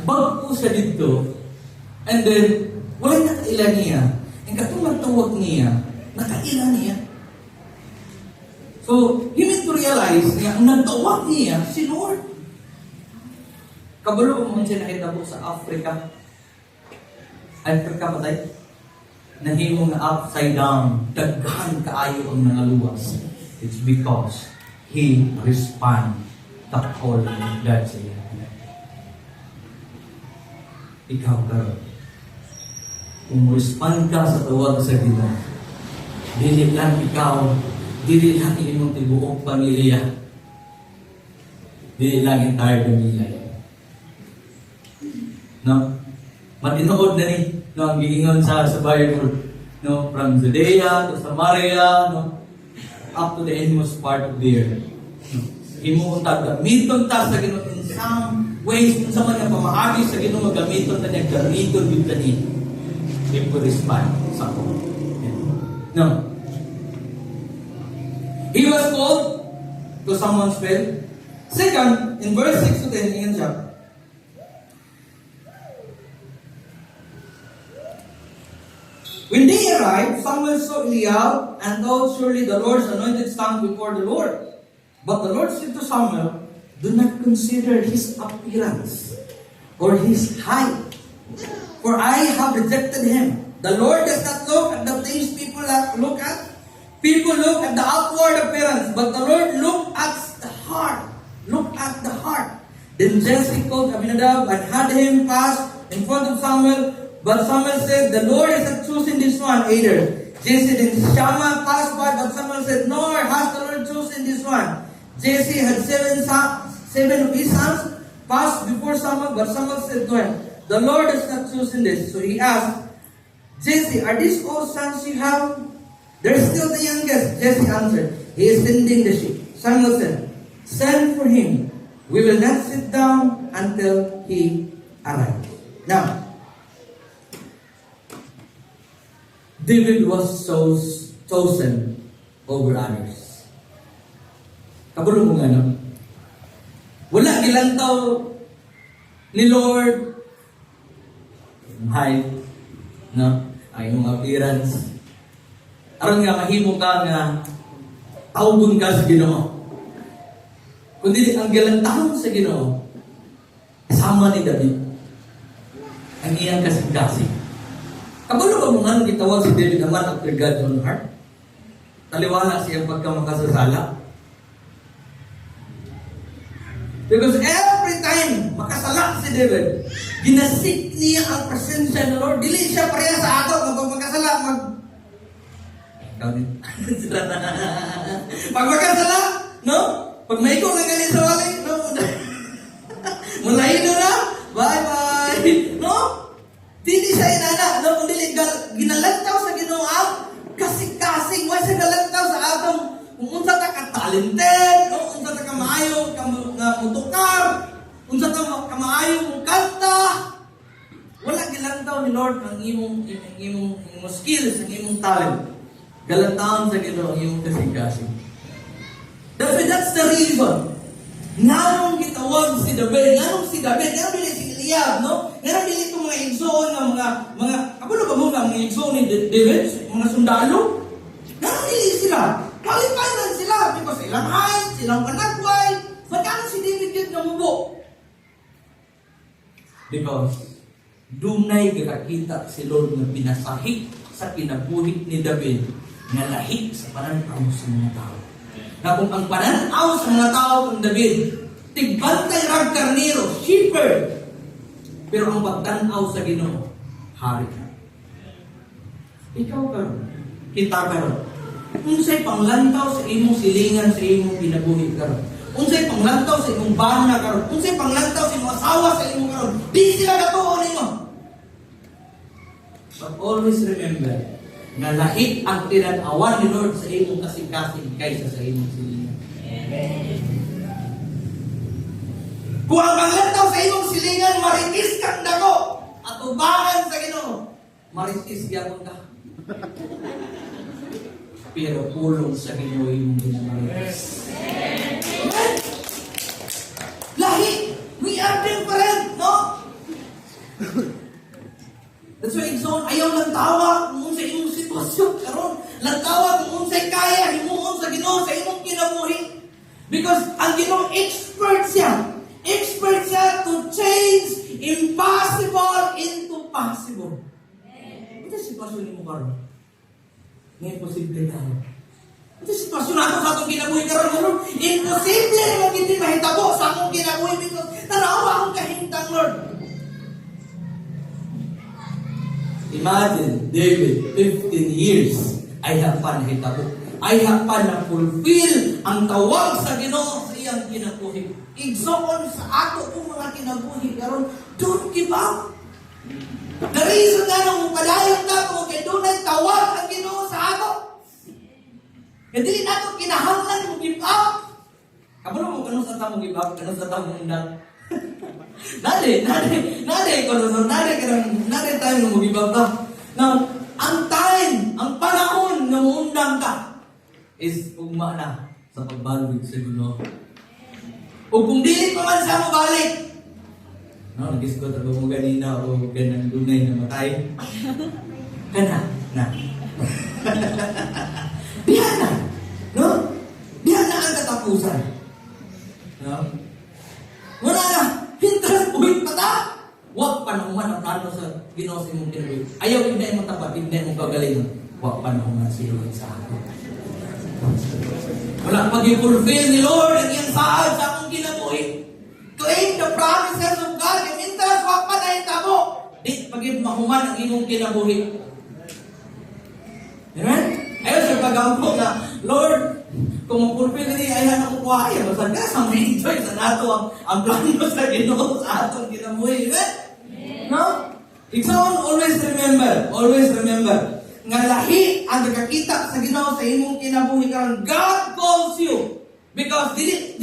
B: bag po siya dito. And then, wala nakaila niya. And katong magtawag niya, nakaila niya. So, you need to realize niya, ang nagtawag niya, si Lord. Kabalo mo siya nakita po sa Africa. Africa ba tayo? Nahimong na upside down. Daghan kaayo ang nangaluwas. It's because He respond the call of God sa iyo. Ikaw karon. Kung respond ka sa tawag sa Ginoo, dili lang ikaw, dili lang imong tibuok pamilya, dili lang entire pamilya. No? Matinood na ni, no, ang giingon sa Bible, no, from Judea to Samaria, no, up to the endmost part of the earth. Himuuntag, gamiton ta sa Ginoo in some ways, kung sa mga pamahagi sa Ginoo, gamiton ta niya, gamiton din ta niya. If we respond sa ako. No. He was called to someone's field. Second, in verse 6 to 10, in siya. When they arrived, Samuel saw Eliab and thought, surely the Lord's anointed stand before the Lord. But the Lord said to Samuel, do not consider his appearance or his height, for I have rejected him. The Lord does not look at the things people look at. People look at the outward appearance, but the Lord look at the heart. Look at the heart. Then Jesse called Abinadab and had him pass in front of Samuel. But Samuel said, the Lord is not choosing this one either. Jesse then Shammah passed by, but Samuel said, nor has the Lord chosen this one. Jesse had seven of his sons passed before Samuel, but Samuel said to him, the Lord has not chosen this. So he asked, Jesse, are these all sons you have? They're still the youngest. Jesse answered, he is tending the sheep. Samuel said, send for him. We will not sit down until he arrives. Now, David was chosen over others. Kabulong mo nga, no? Wala gilantaw ni Lord height, no? Ay imong appearance. Aron nga mahimo ka nga tawgon ka sa Ginoo. Kundi ang gilantahon sa Ginoo sama ni David. Ang iyang kasing-kasing. Kabalo ba mo nga gitawag si David naman after God's own heart? Taliwala siyang pagkamakasasala. Because every time makasala si David, ginasik niya ang presensya ng Lord. Dili siya pareha sa ato kapag magkasala, pag magkasala, no? Pag may ikaw ng galing sa wali, no? Mulahin na, bye-bye. No? Dili siya inana, no? Kung dili, ginalantaw sa Ginoo ang kasing-kasing. Why siya galantaw sa atong kung unsa ta ka-talented, no? Unsa ta ka-maayo, mutukar, unsa ta ka-maayo mong kanta. Wala gilantaw ni Lord ang imong skills, ang imong talent. Galantaon sa Ginoo ang imong kasing-kasing. That's the reason. Nganong gitawag si David, nganong dili si Eliab, no? Nganong dili itong mga igsoon ng mga, ako ba mo nga, mga igsoon ni David, mga sundalo? Nganong dili sila? Qualified lang sila, because silang height, silang panagway, magkano si David yun namubo? Because, dunay gakakita si Lord na pinasahi sa kinabuhi ni David, na lahi sa pananaw sa mga tao. Na kung ang pananaw sa mga tao kung David, tigbantay rag karnero, shepherd. Pero ang pagtanaw sa Ginoo, hari ka. Ikaw karon, kita karon. Unsay panglantaw sa imong silingan sa imong kinabuhi karon. Unsay panglantaw sa imong bana karon. Unsay panglantaw sa imong asawa sa imong karon. Di sila katuon nimo. But always remember, nga lahi ang tinanawan ni Lord sa imong kasing-kasing kaysa sa imong silingan. Amen. Kung ang panglantaw sa imong silingan, maritis kang dako at ubangan sa Ginoo, maritis gyapon ka. Pero pulong sa Ginoo imong ginamaritis. Amen. Lahi, we are different, no? That's why igsoon, ayaw lantawa kung unsay imong sitwasyon karon. Lantawa kung unsay kaya himuon sa Ginoo sa imong kinabuhi. Because ang Ginoo expert siya. Expert siya to change impossible into possible. Ito sitwasyon nimo karon. Ngayon posible ka. Ito sitwasyon nato sa atong kinabuhi karon. Imposible na hindi mahitabo sa atong kinabuhi because tanawa akong kahintang Lord. Imagine, David, 15 years, ay hapan hitabo. Ay hapan na fulfill ang tawag sa Ginoo sa iyang kinabuhi. Igsoon sa ato kung mga kinabuhi karon, don't give up. The reason na nang padayon na kung dunay tawag ang Ginoo sa ato. Hindi nato kinahanglan mo give up. Kabalo mo kanus sa tamo give up, kanus sa tamo undan. Nari tayo na mag-ibab ka. Now, ang time, ang panahon na muundang ka is ugma na sa pagbalwig sa Ginoo. O kung dili pa man siya mabalik, no, nag-isgot ako mo ganina o ganang dunay na matay. Kana, na. Diyan na. No? Diyan na ang katapusan. No? Wala na. Hintras buhit pata. Huwag panahuman ang plano sa Ginoo sa imong kinabuhi. Ayaw hindi mo tapat, hindi mo kagalingon. Huwag panahuman sila sa ako. Wala pag-fulfill ni Lord ang iyang saad sa akong kinabuhi. Claim the promises of God. Yung hintras, huwag pa na hitabo. Di pag-ibig mahuman ang imong kinabuhi. Amen? Ayaw sa pag-ampo na, Lord, kung mag-fulfill ni ayaw na kukuha, ayaw sa gasa, may enjoy sa nato ang plano sa Ginoo sa atong kinabuhi. Amen? No? Igsoon, always remember, nga lahi ang nakakita sa Ginoo sa imong kinabuhi karon. God calls you because dili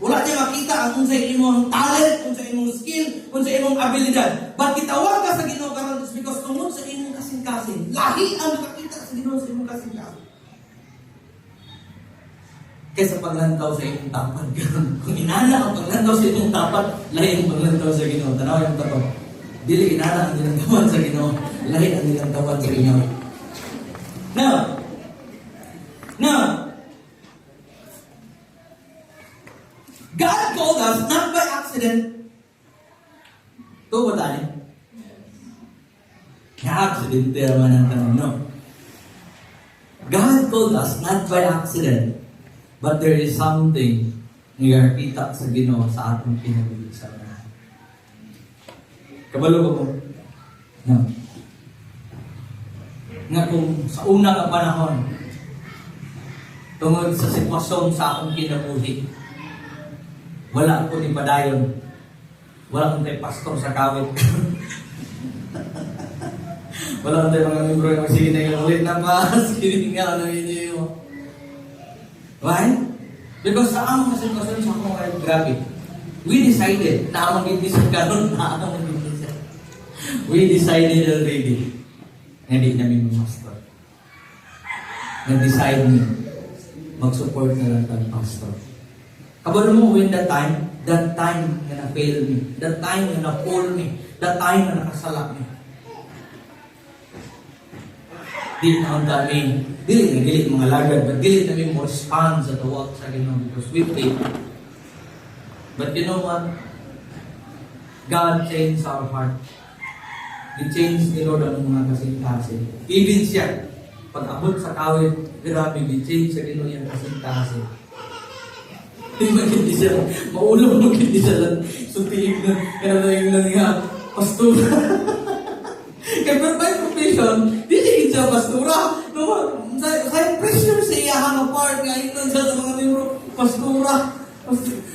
B: Wala niya makita ang kung sa imong talent, kung sa imong skill, kung sa imong abilidad. But kitawag ka sa Ginoo karon is because tungod sa imong kasing-kasing. Lahi ang makakita sa Ginoo sa imong kasing-kasing. Kaysa paglantaw sa imong tapat karon. Kung inana ang paglantaw sa imong tapat, lahi ang paglantaw sa Ginoo. Tanaw yung tapat. Dili inana ang nilantawan sa Ginoo, lahi ang nilantawan sa Ginoo. Now, God called us not by accident. Ito ba tayo? Na-accident naman ang tanong, no? God called us not by accident, but there is something nga kita sa Ginoo sa atong kinabuhisan. Kabalo ko po? No. Nga kung sa una ka panahon, tungod sa sitwasyon sa akong kinabuhi, wala ko ni padayon. Wala akong tayo pastor sa kawit. Wala akong tayo mga membro yung sige na yung ulit na mas. Sige nga, ano yun yun. Why? Because sa among sitwasyon sa akong kayo, grabe. We decided na among gitisip ka ron, na among gitisip. We decided already. Hindi namin pastor. Nag-decide me. Mag-support na lang ng pastor. Kabalo mo, when that time na na-fail me, that time na na-fall me, that time na nakasala me. Di na ang dami, dili na gilit mga lagad, but dili na mo respond sa tawag sa Ginoo because we faith. But you know what? God changed our heart. He changed ni Lord ang mga kasing-kasi. Even siya, pag-abot sa kawit, grabe, he changed sa Ginoo yung kasing-kasi. Hindi siya, maulong mo hindi siya lang sutiig na, kaya na yung lang nga, pastura. Kaya pero by profession, hindi siya pastura. No, sa impression sa iya hang apart, nga yun siya sa mga membro, pastura. Pastura.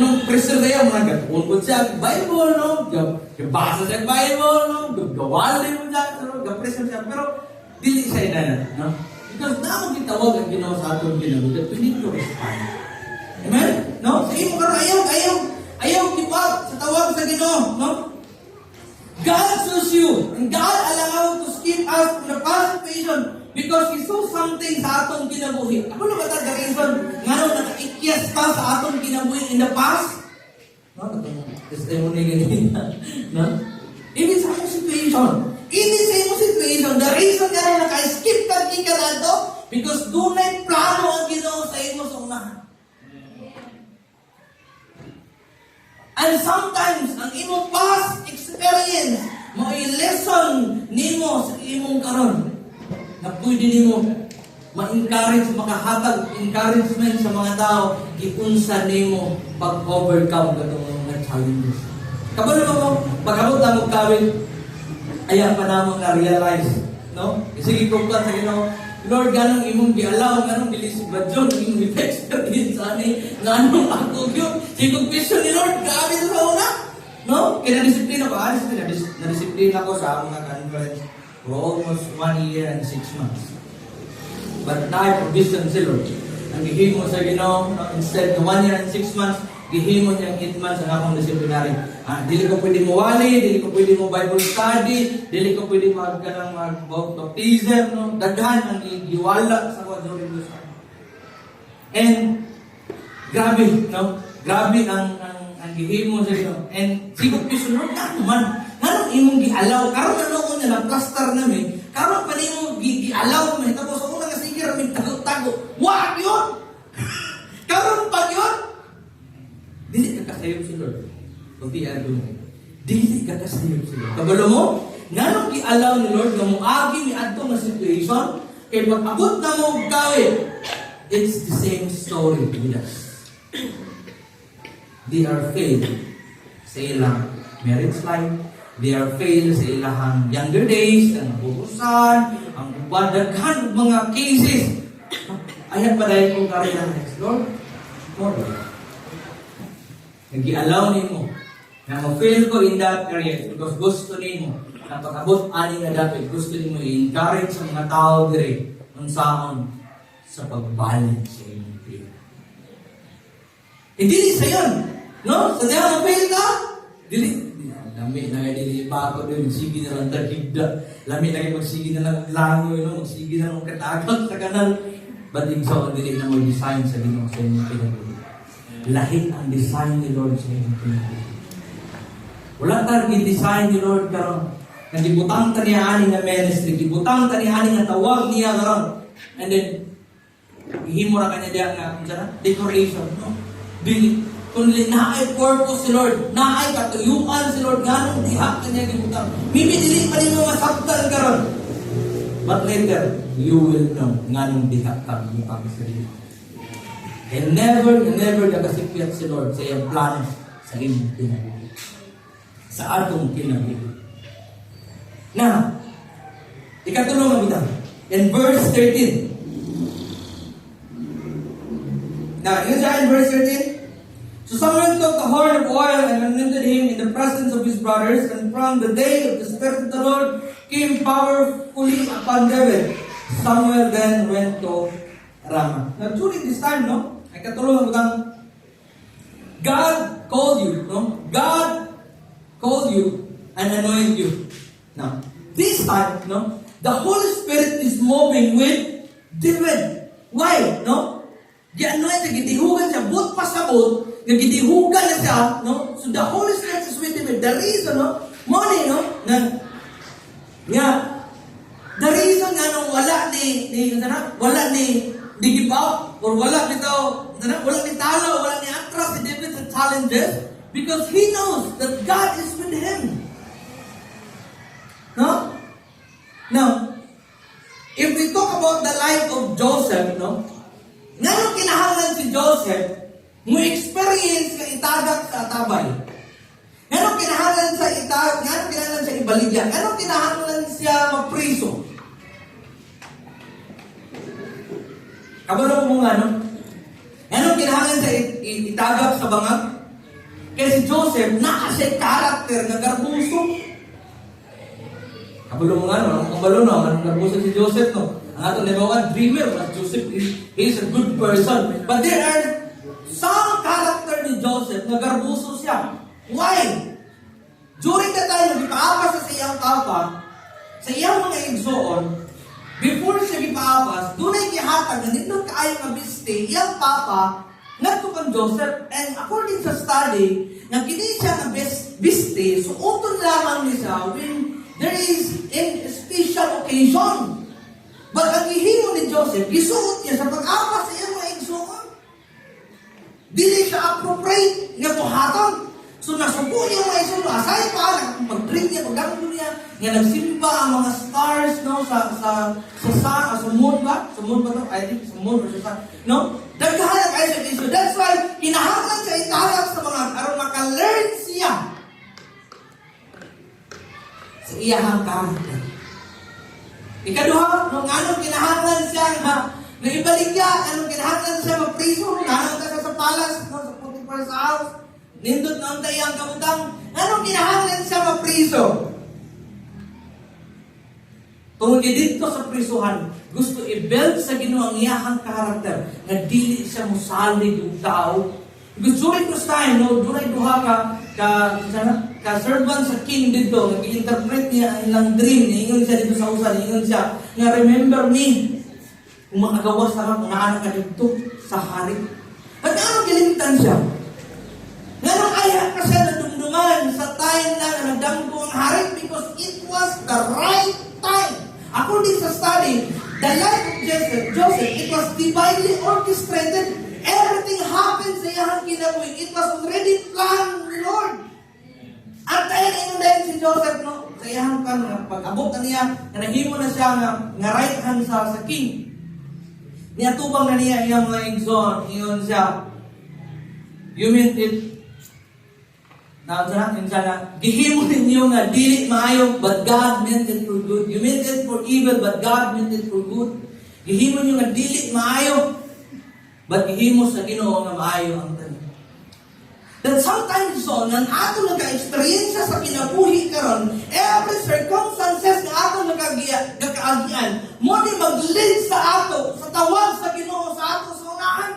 B: No, pressure na yan, mga gagawin siya, Bible, no, gabasa siya Bible, no, gawalin mo siya, gapressure siya, pero dili siya inana, no? Because na akong gitawag ang Ginoo sa atong ginabuhat, we need to respond. Amen? No? Sa imo karon ayaw give up sa tawag sa Ginoo, no? God chose you, and God allowed to skip us in the past situation because He saw something sa atong kinabuhi. Ako lang ba the reason nga nung nakaikyas ka sa atong kinabuhi in the past? No? Testimony ganyan. No? Even sa akong situation, the reason nga na naka-skip ka na ito, because dunay plano ang Ginoo sa imo sa unahan. And sometimes, ang imong past experience, mo i-lesson nimo sa imong karon na pwede nimo ma-encourage, makahatag encouragement sa mga tao, iunsa nimo pag-overcome katong mga challenges. Kabalo mo, pag-abot na mo kawin, ayan pa namang na-realize, no? Sige kung ka sa Ginoo, Lord, ganong imong gialaw, ganong bilisig ba John, imong experience ani, ganong ako yun. Sige kung question ni Lord, grabe sa una, no? Kaya na-disiplina ko, na-disiplina ko sa mga conference for almost 1 year and 6 months. But now, provision si Lord. Ang gihimo sa Ginoo, no? Instead of 1 year and 6 months, gihimo niyang 8 months ang akong disciplinary. Dili ko pwede mo wali, dili ko pwede mo Bible study, dili ko pwede mag-baptism, no? Daghan ang iwala sa during this time. And grabe, no? Grabe ang gihimo sa Ginoo. And siguro pisunod na naman. Nganong imong gialaw, karon na noon na plaster namin, karon pa nimo gialaw mo, tapos ako nga sige ra mig tago-tago. Wa yun. Karon pa yun. Dili ka kasayop si Lord. Pagdi ano mo. Dili ka kasayop si Lord. Kabalo mo, nganong gialaw ni Lord nga moagi ni adto nga situation, kay pag-abot na mo gawin, it's the same story with us. They are failed sa ilang marriage life. They are failed sa ilang younger days, ang nabubusan, ang badaghan mga cases. Ayan pa dahil kong karila next, Lord. Lord. Nag-i-allow nimo na ma-fail ko in that area because gusto nimo na pag-abot ani nga dapat gusto nimo i-encourage sa mga tao dire unsaon sa pagbalik sa inyong pera. Hindi sa yun. No? Sa diyan ang fail ka, dili. Lami na kayo dili pa ako doon, magsigi na lang tagigda. Lami na kayo magsigi na lang langoy, no? Magsigi na lang katagag sa kanal. But in so, dili na mo design sa Ginoo sa inyong pinaguli. Lahit ang design ni Lord sa inyong pinaguli. Wala tayong design ni Lord karon. Nagibutang ta niya ani nga ministry, gibutang ta niya ani nga tawag niya karon. And then ihimo ra kanya diya nga decoration, no? Dili kung naay purpose si Lord, naay katuyuan si Lord nganong diha kanya gibutang. Maybe dili pa nimo masabtan karon. But later, you will know nganong diha ka gibutang sa Dili. And never nagasikyat si Lord sa iyang plano sa inyong kinabuhi. Sa atong kinabuhi. Now, ikatulong ang bitang. In verse 13. Now, yun siya in verse 13. So Samuel took the horn of oil and anointed him in the presence of his brothers, and from the day of the Spirit of the Lord came powerfully upon David. Samuel then went to Ramah. Now, during this time, no? Ay katulong ang bitang. God called you, no? God called you and anointed you. Now, this time, no, the Holy Spirit is moving with David. Why? No? Gi-anoint, gitihugan siya, but pasabot, gitihugan na siya, no? So the Holy Spirit is with David. The reason, no? Money, no? The reason nga nung wala ni give up, or wala ni talo, wala ni atras si David sa challenges, because he knows that God is with him. No? Now, if we talk about the life of Joseph, no? Ngano kinahanglan si Joseph mo experience nga itagak sa atabay? Ngano kinahanglan sa ngano kinahanglan sa ibaligya? Ngano kinahanglan siya mapriso? Kabalo mo nga, no? Ngano kinahanglan sa itagak sa bangag? Kaya si Joseph, nakasay karakter nga garbuso. Kabalo mo nga, no? Kabalo, no? Anong garbuso si Joseph, no? Ang ato nabawan, dreamer, but Joseph is a good person. But there are some character ni Joseph na garbuso siya. Why? During the time na ipaapas sa iyang papa, sa iyang mga igsoon, before siya ipaapas, doon ay kihatag na nindong kaayo mabiste, iyang papa, nagtukan Joseph, and according sa study, na kini siya na biste, so utol lamang niya when there is a special occasion. But ang ihimo ni Joseph, isuot niya sa pag-apas sa iyang mga igsoon. Dili siya appropriate nga buhaton. So nasuko niya mga igsoon, asay pa, mag-drink niya, pagdamdo niya, nga nagsimba ang mga stars, no, sa moon ba? Sa moon ba to? I think sa moon or sa sun. No? Daghanan kayo sa igsoon. That's why, kinahanglan siya itarap sa mga, aron maka-learn siya sa iyahang character. Ikaduha, nung anong kinahanglan siya na ibaligya, anong kinahanglan siya mapriso, anong ka sa palace, no, sa Potiphar's house, nindot na ang dayang kabutang, anong kinahanglan siya mapriso? Tungkol dito sa prisuhan, gusto i-build sa Ginoo ang iyahang karakter na dili siya musalig yung tao. Because during this time, no, during duha ka servant sa king dito, nag-interpret niya ang ilang dream, niingon siya dito sa usan, niingon siya, nga remember me, kung makagawas na kung naanak ka dito sa hari. At ano gilintan siya? Nga nang ayaw ka siya nadumduman sa time na nagdamgo ang hari because it was the right time. According sa study, the life of Joseph, it was divinely orchestrated. Everything happened sa iyang kinabuhi. It was already planned ni Lord. At tayo na si Joseph, no? Sa iyang pag-abot na niya, nahimo na siya nga right hand sa king. Niatubang na niya iyang mga igsoon. Iyon siya, you meant it. Yun siya na, gihimo ninyo nga, dili maayo, but God meant it for good. You meant it for evil, but God meant it for good. Gihimo nyo nga, dili maayo, but gihimo sa Ginoo nga maayo ang tanan.
C: that sometimes so, nan ato nagka-experience sa kinabuhi karon, every circumstances na ato nagkaagian, mo di mag-lead sa ato, sa tawag sa Ginoo sa ato sa unahan.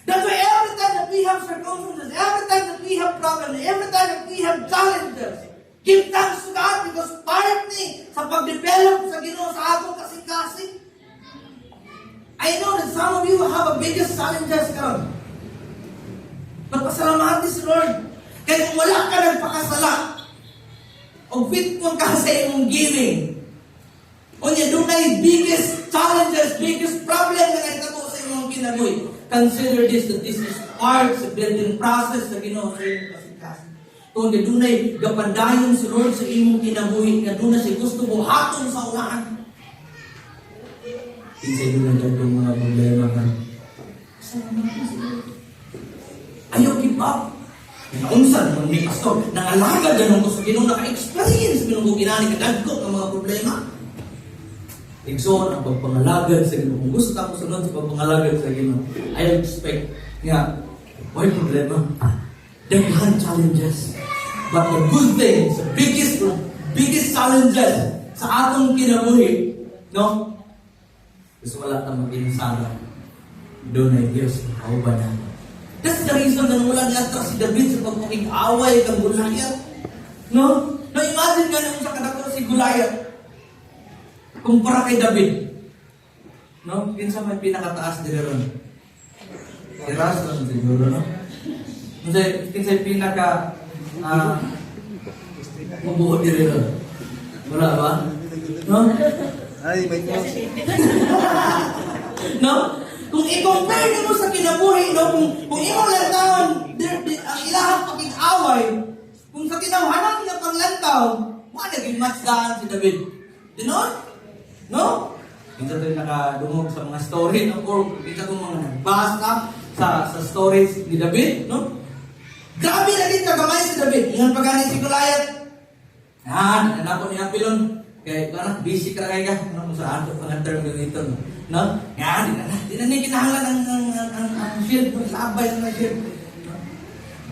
C: That's why every time that we have circumstances, every time that we have problems, every time that we have challenges, give thanks to God because part ni sa pag-develop sa Ginoo sa ato kasing-kasing. I know that some of you have a biggest challenges karon. Magpasalamatan si Lord. Kaya kung wala ka nagpakasala, o fit mo ka sa imong giving, o niya doon ay biggest challenges, biggest problem na naitabo sa imong kinabuhi. Consider this, that this is part sa building process sa Ginoo sa imong kasing-kasing. Kung doon ay gapandayon si Lord sa imong kinabuhi, na doon na siya gusto mo hatong sa unahan. Kinsay doon na itong mga problema ka. Salamat si Lord. Ayaw give up. Naunsan naman ni pastor, nangalagad ganun ko sa Ginoo, naka-experience ganun ko kinani kadagko ng mga problema. Igsoon ang pagpangalagad sa Ginoo. Kung gusto ako sunod sa pagpangalagad sa Ginoo, I expect nga, why problema? Daghan challenges. But the good thing, the biggest challenges sa atong kinabuhi, no? Gusto wala kang mag-insala. Doon ay Diyos, kauban natin. That's the reason na wala niya si David sa pagpapig-away kang Goliath. No? Na-imagine nga naman sa kadako si Goliath kumpara kay David. No? Kinsa may pinakataas dito ron? Si Raston siguro, no? Kinsa may pinaka mabuo dito ron? Wala ba? No?
D: Ay, may boss.
C: No? Kung i-compare mo sa kinabuhi, no? Kung imo lantaw, ang ilahang pakig-away, kung sa kinawhanang na panglantaw, wala naging match daan si David. Dinon? No? Kita tayo nakadungog sa mga story, no? Or kita itong mga nagbasa sa stories ni David, no? Grabe na din kagamay si David. Ingat pagani si Goliath. Anak ko ni Apilon. Kaya anak, busy ka kaya ka. Ano sa ato pang term dito, no? Yan, di na kinahanglan ang shield, labay na shield.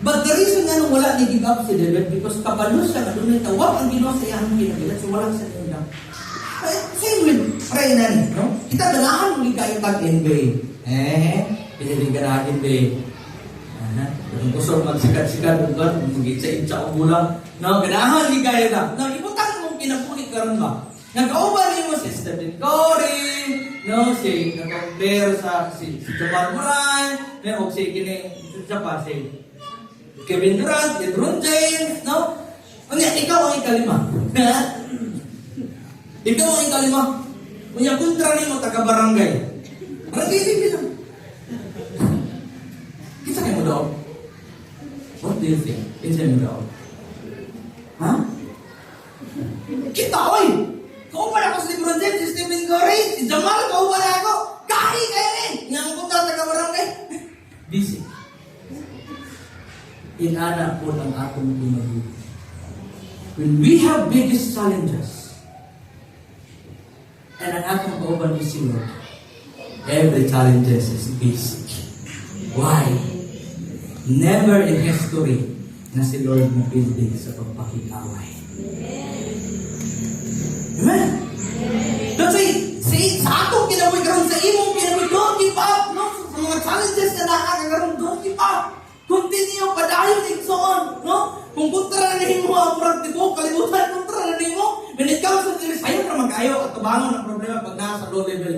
C: But the reason nga nung wala ni give up si David, because kapalo siya na doon tawag ang Ginoo sa iyang kinabilat, so wala sa kanya. Same with Raynan, no? Kita dalahan muli kayo tag-NBA. Piniligan na NBA. Yung kusor magsikat-sikat, mag-itsa-itsa o bulang. No, ganahan ni kayo na. No, ibutang mong kinapulit karon ba? Nag-auban mo si Stephen Curry, no, si nag-compare sa si Jamal Murray, o si Kevin Durant, LeBron James, no? Unya, ikaw ang ikalima. Ikaw ang ikalima. Unya, kontra ni mo taga-barangay. Barangay din lang. Kita kayo mo daw? What do you think? Kita mo daw? Ha? Kita, oy! Kauban ako si LeBron James, si Stephen Curry, si Jamal, kauban ako. Kahi kayo eh! Yang kontra taga-barangay. Busy. Inana po ang atong ginagawa. When we have biggest challenges, and ang atong kauban is si Lord, every challenges is basic. Why? Never in history na si Lord mapildi sa pagpakikaway. Amen? Don't say, sa atong kinabuhi karon, sa imong kinabuhi, don't give up, no? Sa mga challenges na nakakaroon, don't give up. Continue, padayon, igsoon, no? Kung kontra na nimo ang praktibo, kalimutan, kontra na nimo. When it comes to this, ayaw na mag-ayaw at tabangon ang problema pag nasa low level.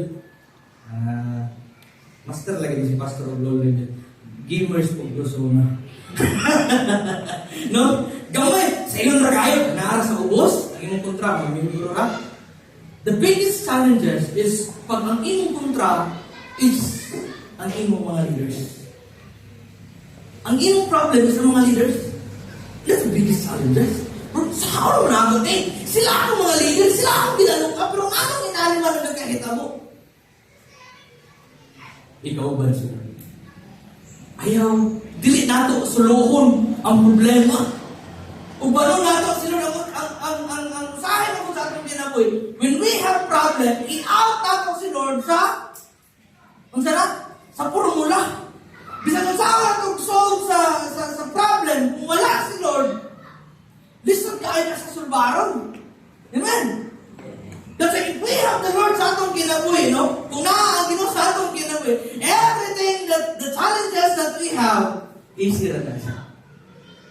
C: Master lagi si Pastor of low level. Gamers po gusto na. No? Gamay, sa iyo na kayo, naara sa ubos, ang imong kontra, mamimuro ra. The biggest challenges is pag ang imong kontra is ang imong mga leaders. Ang imong problem is ang mga leaders. That's the biggest challenges. Sa ako naman ako, sila ang mga leaders, sila ang binaluka, pero anong inaliman na nagkakita mo? Ikaw ba sila? Ayaw, dili nato suluhon ang problema. O balo nato sila ang usahin ako sa atong kinabuhi. When we have problem, i-out nato si Lord sa formula. Bisan kung saan itong solve sa problem tubaron. Amen? Kasi if we have the Lord sa atong kinabuhi, no? Kung naa ang Ginoo sa atong kinabuhi, everything that the challenges that we have, easy ra na siya.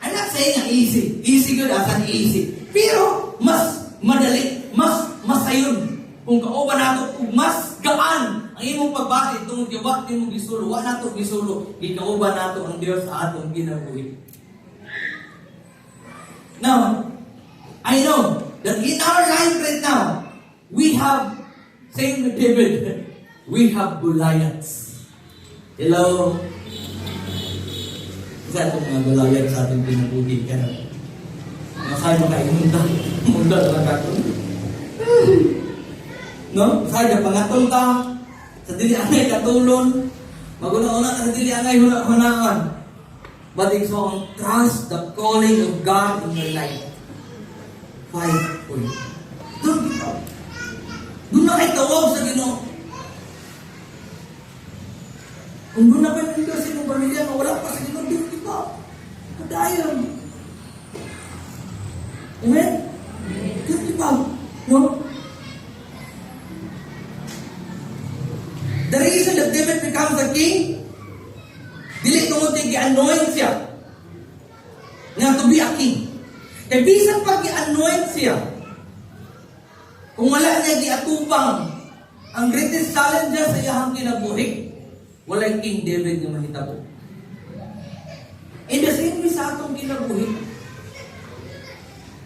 C: I'm not saying na easy. Easy good as an easy. Pero, mas madali, mas masayon. Kung kauban nato, kung mas gaan ang imong pagbati, itong giwat imong gisulo, wa nato gisulo, gikauban nato ang Dios sa atong kinabuhi. Now, I know that in our life right now, we have, same with David, we have Goliaths. Hello? Isa itong mga Goliaths sa ating pinabuhi. Kaya, masaya mo kayo, munda na kakon. No? Masaya ka pangatong ta, sa dili angay katulon, maguna-una ka sa dili angay hunaan. But it's on trust the calling of God in your life. Fight for it. Don't give up. Doon na kayo tawag sa Ginoo. Kung doon na kayo nito sa inyong pamilya na wala pa sa Ginoo, don't give up. Kadayon. Amen? Don't give up. No? The reason that David becomes a king, dili tungod gi-anoint siya nga to be a king. Kaya bisan pag gi-anoint siya, kung wala niya giatubang ang greatest challenges sa iyang kinabuhi, wala King David nga mahitabo. In the same way sa atong kinabuhi,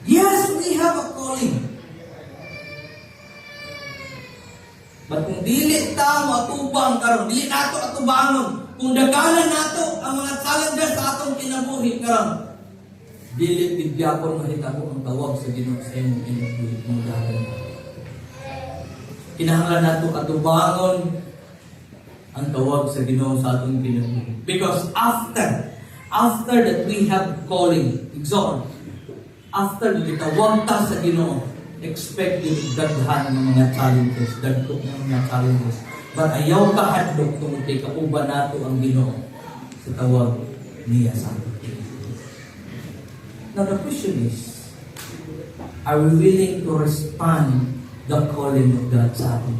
C: yes, we have a calling. But kung dili ta mo atubang karon, dili nato atubangon, kung dagalan nato ang mga challenges sa atong kinabuhi karon, dili bigyapon mahitabo ang tawag sa Ginoo sa imong kinabuhi mo dalan. Kinahanglan nato atubangon ang tawag sa Ginoo sa atong kinabuhi. Because after that we have calling, exalt, after gitawag ta sa Ginoo, expect yung daghan ng mga challenges, dagkot ng mga challenges. But ayaw ka hadlok kung kauban nato ang Ginoo sa tawag niya sa atin. Now the question is, are we willing to respond the calling of God sa atin?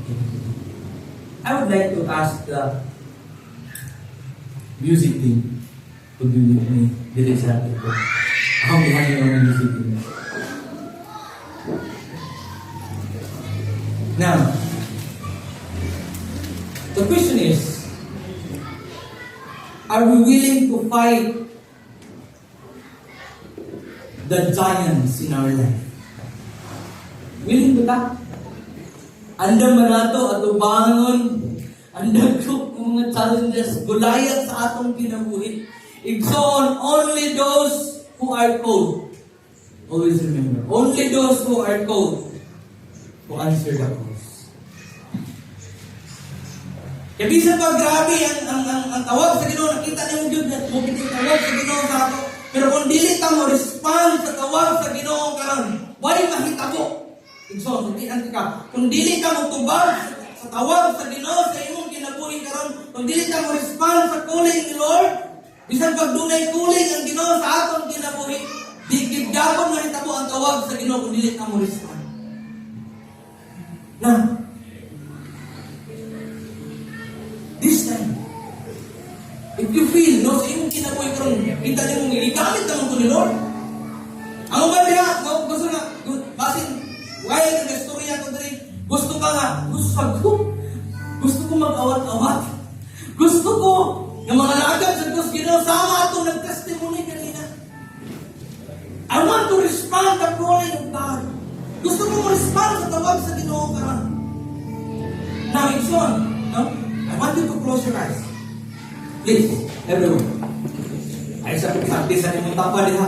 C: I would like to ask the music team to be with me dito sa atin ko. Ako behind yung music team. Now, the question is, are we willing to fight the giants in our life? Willing ba ta? Anda manato at ubangon, anda ko mga challenges, Goliath sa atong kinabuhi. Exalt only those who are called. Always remember, only those who are called to answer the calls. Kaya bisan pa grabe ang tawag sa Ginoo, nakita niyo mo Diyos, bukit yung tawag sa Ginoo sa ato. Pero kung dili ta mo respond sa tawag sa Ginoo karon, why mahitabo? So, hindi ka. Kung dili ka mo tubag sa tawag sa Ginoo sa imong kinabuhi karon, kung dili ka mo respond sa calling ni Lord, bisan pag dunay calling ang Ginoo sa atong kinabuhi, di gid-gapon mahitabo ang tawag sa Ginoo kung dili ka mo respond. Now, this time, if you feel, no, sa imong kinabuhi karon, kita niyo mong gigamit naman ko ni Lord. Ang uban diha, gusto na, basin, why ang istorya ko diri, gusto ka nga, gusto ko mag-awat-awat. Gusto ko, ng mga lagad sa Diyos, ginasama ito ng testimony kanina. I want to respond the calling of God. Gusto ko respond sa tawag sa Ginoo karon. Now, it's on. No? I want you to close your eyes. Please, everyone. Ay, sa sakti sa nimong tapa diha.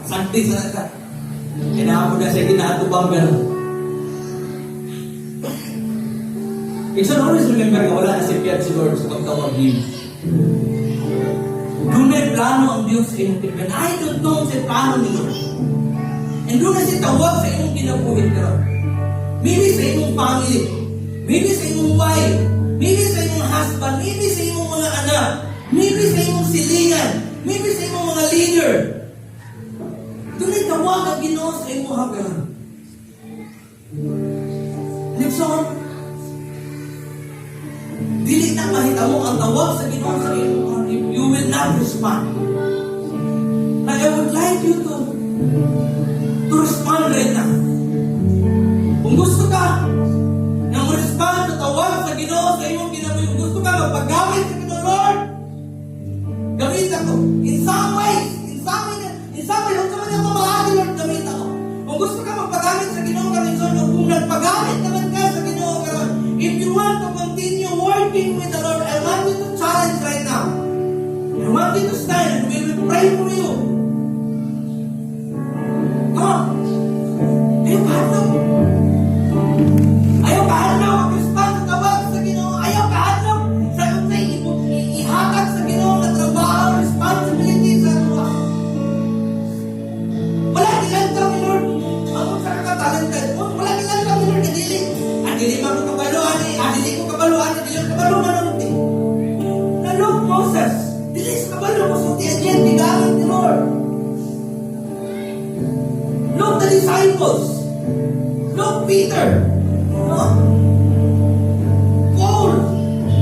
C: Sakti sa nasa. Kinahapo na siya kinahatubang pero. It's always remember ka wala na si Piat si Lord sa pagtawag niyo. Doon may plano ang Diyos sa inyong kinabuhi. I don't know sa plano ni Lord. And doon na siya tawag sa inyong kinabuhi karon. Maybe sa inyong family. Maybe sa inyong wife. Maybe sa inyong husband. Maybe sa inyong mga anak. Maybe sa inyong silingan. Maybe sa inyong mga leader. Doon ay tawag ang Ginoo sa inyong hagaran. Nixon, dili na mahitamo ang tawag sa Ginoo sa imo if you will not respond. Now, I would like you to respond right now. Kung gusto ka na ma-respond sa tawag sa Ginoo sa iyong kinabuhi, kung gusto ka magpagamit sa Ginoo, Lord, gamitan ko. In some ways, kung sa mga pamahagi, Lord, gamitan ko. Kung gusto ka magpagamit sa Ginoo, kung nagpagamit naman ka sa Ginoo, if you want to continue working with the Lord, I want you to challenge right now. I want you to stand and we will pray for you. Come on. Ayaw kahadlaw mag-respond sa tawag sa Ginoo. Ayaw kahadlaw sa ihatag sa Ginoo na trabaho, responsibility sa tuwa. Wala nilang kami, Lord. Ang sa kakatalantan. Wala nilang kami, Lord. Dili man ko kabaluan eh. Dili ko kabaluan. Dili ko kabaluan ng ti. Look, Moses. Dili sa kabalo mo sa tiyan tigamit ni Lord. Look the disciples. Look Peter. No? Paul.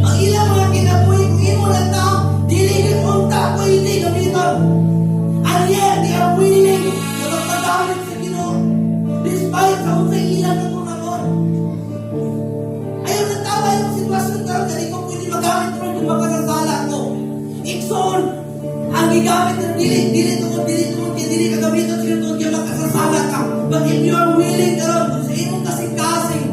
C: Ang ilang mga kinabuhi kung imo lang tao, dili rin unta ko hindi gamiton. And yet, they are willing na magpagamit sa Ginoo. Despite sa unsay ilang ng tunangon. Ayaw na tama yung sitwasyon ka, dali ko pwede magamit rin yung makasasala ko. Ikson, ang gigamit ng dili ka gamitin sa ito, kaya makasasala ka. But if you are willing ka rin, kung sa imong kasing-kasing,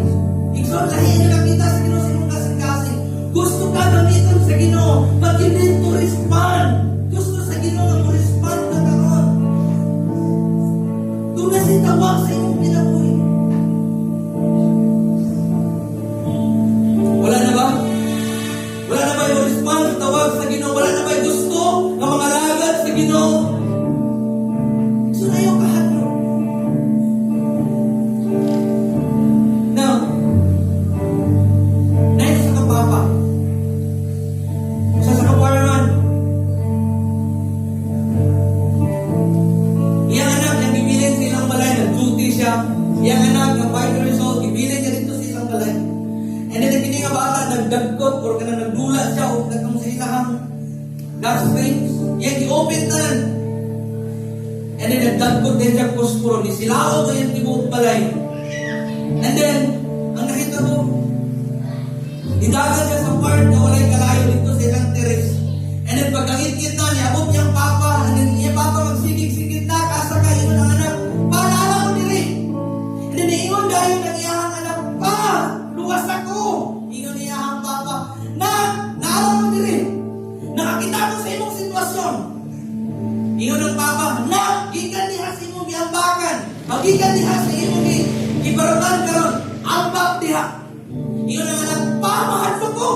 C: Ikson, lahiin na nakita sa Ginoo sa imong kasing-kasing. Gusto ka gamitin sa Ginoo, but you need to respond. Gusto sa Ginoo na mo-respond ka karon. Doon na sitawag sa imong kinabuhi. Wala na ba? Wala na ba yung respond sa tawag sa Ginoo? Wala na ba yung gusto ng mga lagad sa Ginoo? So na yung kahadlo. Now, nahin sa kapapa. Sa kaparman. Iyang anak na bibilin sa ilang balay, nag-duty siya. Iyang anak na 5 years old, bibilin niya dito sa ilang balay. And then, hindi nga bata, nagdagkot, or ka na nagdula siya, o nagkang sa ilahang gas springs. Yan, i-open na lang. And then, nagdagkot din siya, kuspuro, ni silao ko yung tibuok balay. And then, ang nakita mo, idagan siya sa part na walay kalayo dito sa ilang terrace. And then, pagkangit-kit na, niabot niyang papa, and then, niya papa magsigig-sigig na, kasa kayo ng anak, paalala ko nila. And then, iingon dahil ng iyang anak, pa, luwas ako. Ingon niya ang papa, naalam mo nila. Nakakita ko sa imong sitwasyon. Ingon ng papa, gikan diha sa imong giambakan. Magikan diha sa imong gibarutan karon. Ambak diha. Ingon ng anak, pa, mahadlo ko.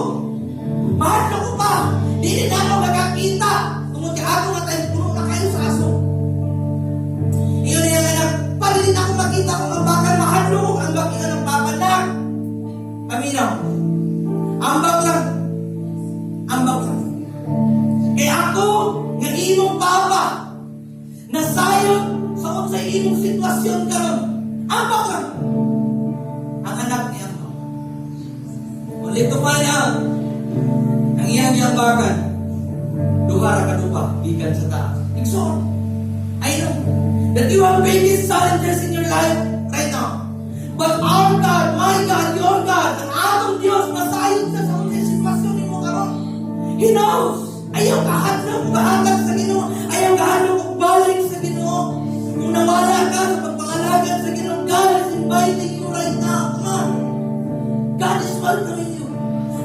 C: Mahadlo ko pa. Dili na ako nakakita. Tungod ka ako nga tayo puno na kayo sa aso. Ingon niya anak, pa, dili na ako makita kung ambakan. Mahadlo ko. Ambak ingon ng papa na. Paminaw. Ambak lang. Ambak lang. Kaya ako, nga imong papa, nasayod sa unsay imong sitwasyon karon. Ambak lang. Ang anak niya mo. Ulit to find out. Ang iyang ambakan, duha ka dupa, gikan sa taas. Ikson, I know that you have various challenges in your life right now. But our God, my God, your God, ang atong Diyos, nasayod sa unsay sitwasyon nimo karon. He knows. Ayaw kahadlong bahatag sa Ginoo. Ayaw kahadlong balik sa Ginoo. Kung nawala ka sa pagpangalagan sa Ginoo, God is inviting you right now. Come on. God is welcoming you.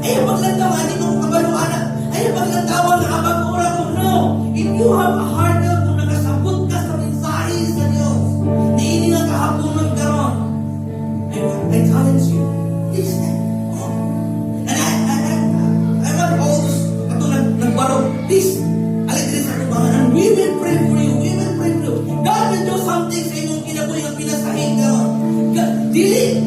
C: Ayaw maglantawan, hindi mo kabaluan. Ayaw maglantawan na abag-ura mo. No. If you have a heart na kung nakasabot ka sa mensahe sa Diyos, na hindi nga kahapunan karon, I challenge you. Please, and I want all this nagbarog. Please, aligrin sa tubangan. And we will pray for you. We will pray for you. God will do something sa imong kinabuhi ang pinasahin karon. Dili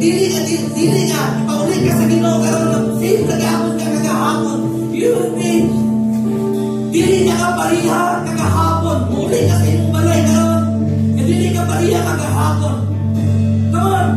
C: nga. Ipaulit ka sa Ginoo karon na same kagahapon ka kagahapon. You will be dili na ka pariha kagahapon. Uli ka sa imong balay karon. Dili ka pariha kagahapon. Come on.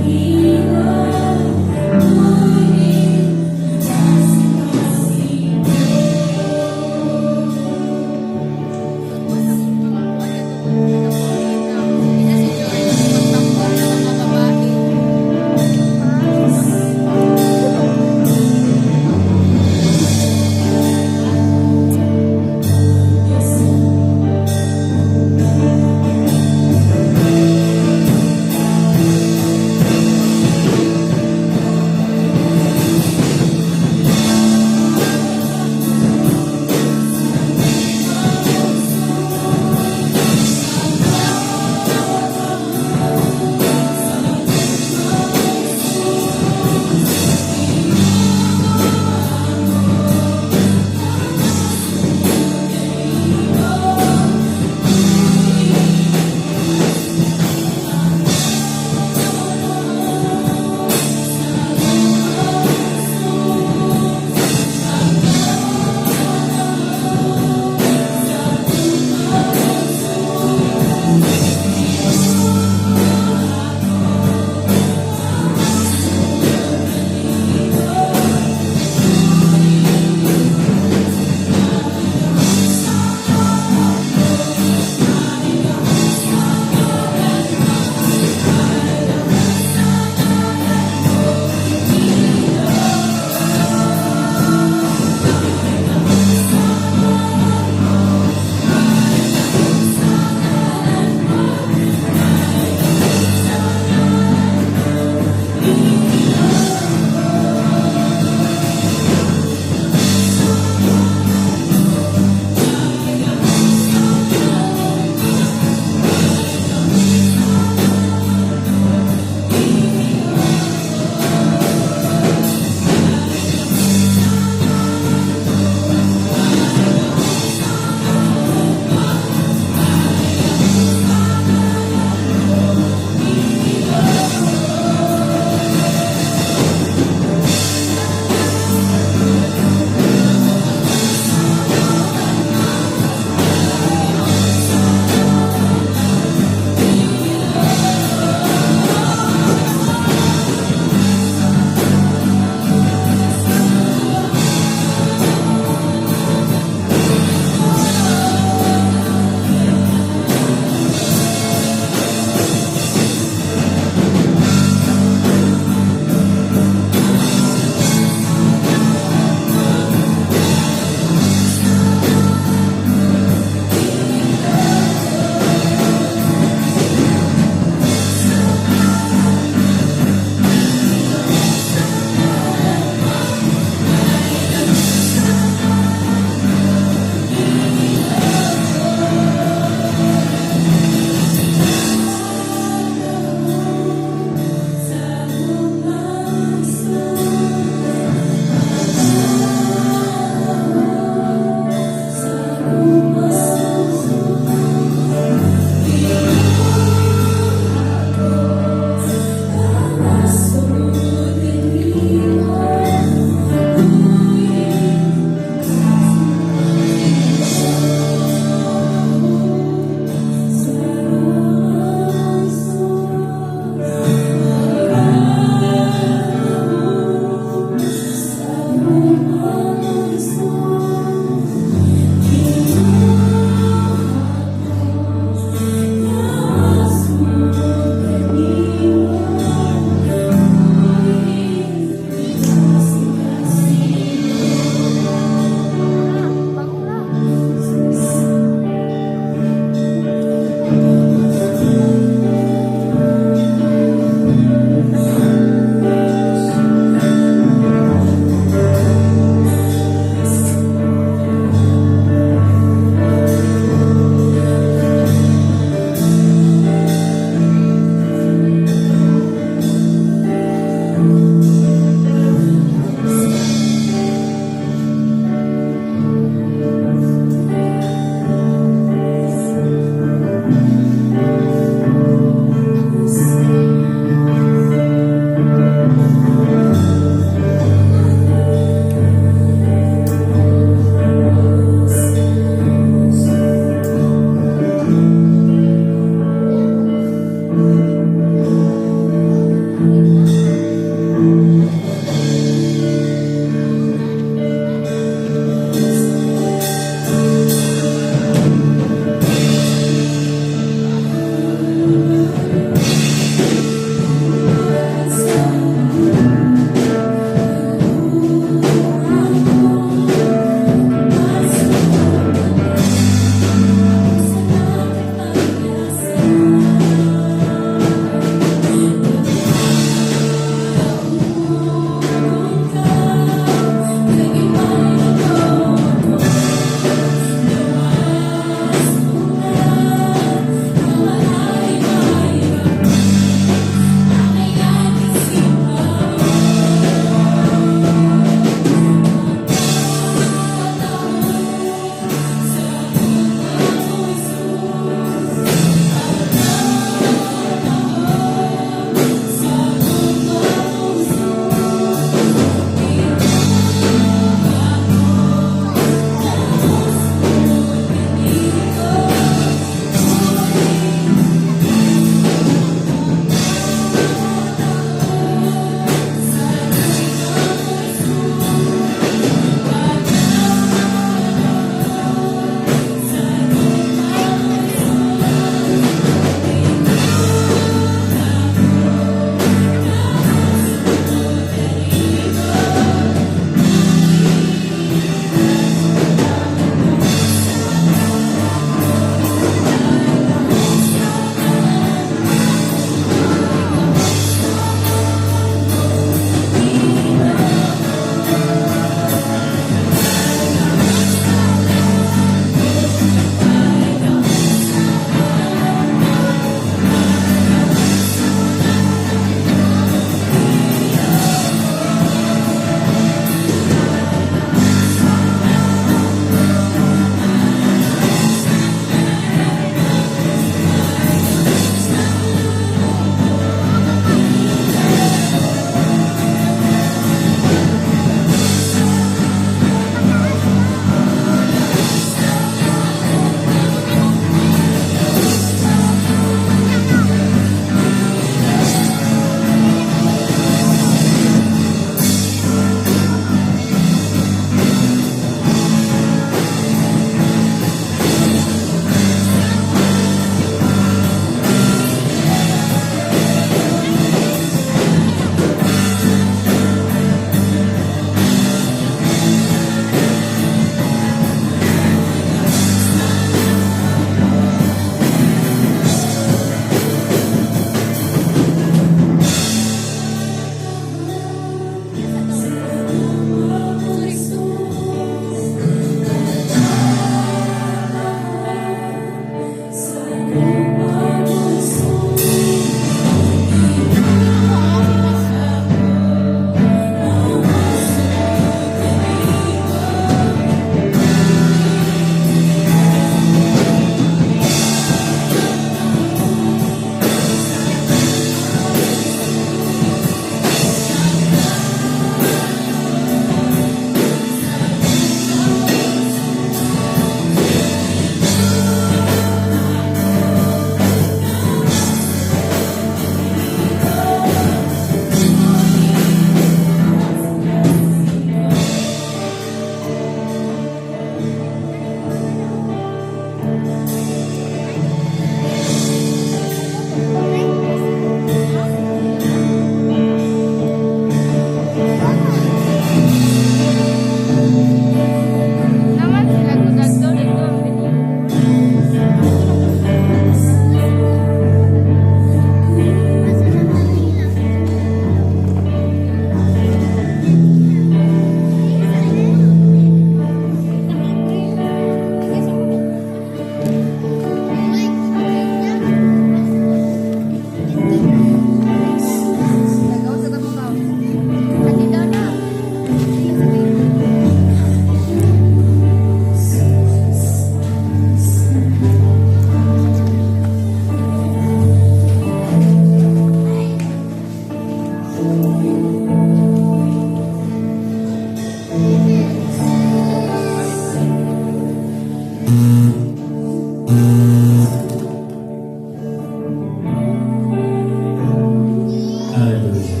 A: Hallelujah.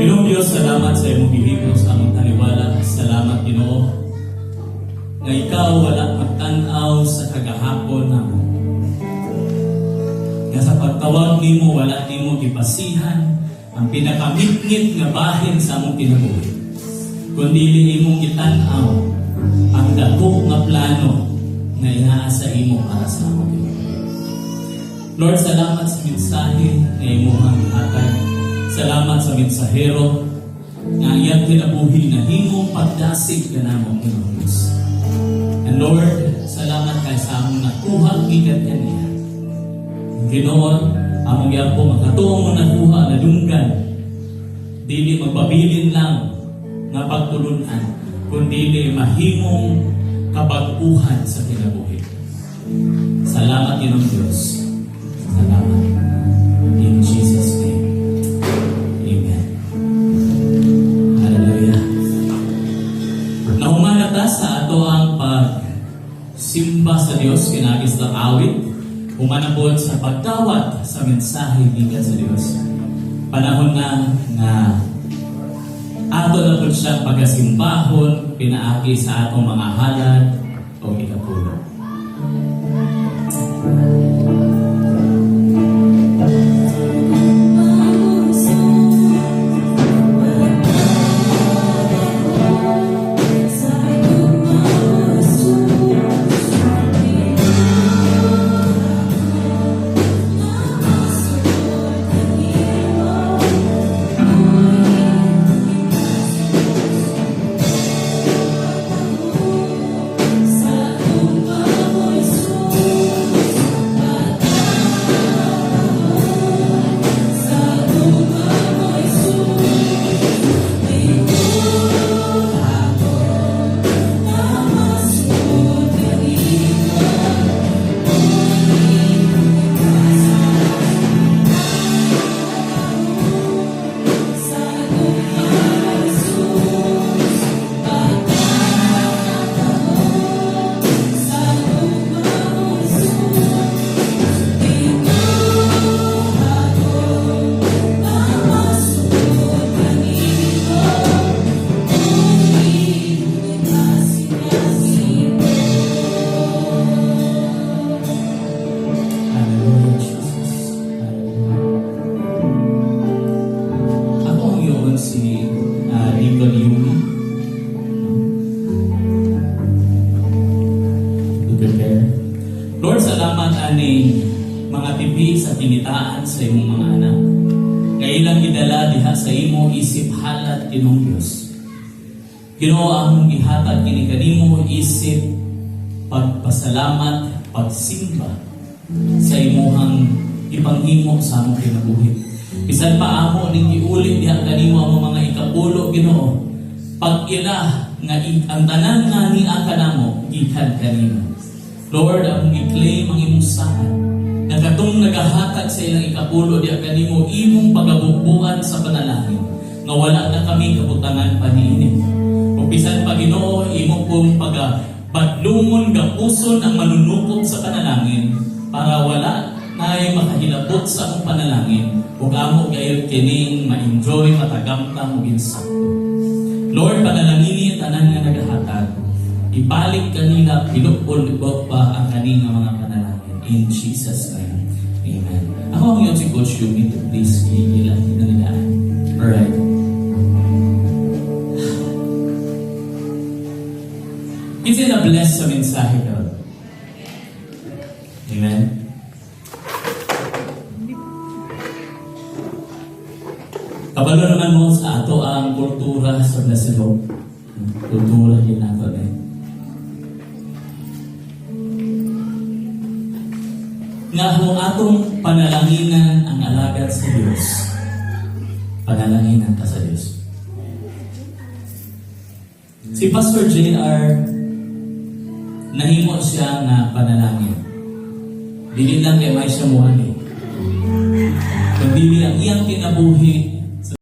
A: Ginoo Dios, salamat sa imong gihimo sa among taliwala. Salamat Ginoo nga ikaw wala magtan-aw sa kagahapon namo. Nga sa pagtawag nimo wala nimo gipasihan ang pinakamit-ngit nga bahin sa among kinabuhi. Kundi imong gitan-aw ang dako nga plano nga inaasa imo para sa among Ginoo. Lord, salamat sa mensahe na imuhang hatag. Salamat sa mensahero na iyang kinabuhi na himong pagdasig ka namong Panginoon. And Lord, salamat kay sa among nakuha gikan kaniya. Ginoo, among iyang po makatuong mo nakuha na dunggan. Dili magpabilin lang nga pagtulunan, kundi mahimong kabaguhan sa kinabuhi. Salamat Ginoo Diyos. Salamat. In Jesus' name. Amen. Hallelujah. Nahumanata sa ato ang pagsimba sa Diyos, kinagis ng awit, humanapod sa pagdawat sa mensahe gikan sa Diyos. Panahon na nga ato na po siyang pagasimbahon, pinaagi sa atong mga halad o ikapulo. Lord, salamat ani mga tipi sa kinitaan sa imong mga anak. Kailang gidala diha sa imo isip halat Ginoong Dios. Ginoo, among gihatag kini kanimo isip pagpasalamat, pagsimba sa imuhang ipanghimo sa among kinabuhi. Bisan pa amo ning giulit diha kanimo ang mga ikapulo Ginoo. Pag-ila nga ang tanan nga niya kanamo gikan kanimo. Lord, ang i-claim ang imong saan na katong nagahatag sa ilang ikapulo diya kanimo imong pagabubuan sa panalangin nga wala na kami kabutangan paniinit. Kung bisan pa Ginoo, imo pong pagabadlungon gapuson ang manunupot sa panalangin para wala na'y makahilabot sa akong panalangin ug amo gayud kining ma-enjoy matagamtang ug insakto. Lord, panalangini tanan nga nagahatag. Ibalik kanila, pinupulibot pa ang kanina mga panalangin. In Jesus' name. Amen. Ako ang iyong si Coach Yumi to please ilan hinalilaan. Alright. Kasi na-bless sa mensahe ka. Amen. Kabalo naman mo sa ato ang kultura sa Blessed Hope. Kultura din nato eh. Nga kung atong panalanginan ang alagad sa Diyos, panalanginan ka sa Diyos. Si Pastor JR, nahimo siya na panalangin. Dili lang kay may siya muhali. Kundi ang iyang kinabuhi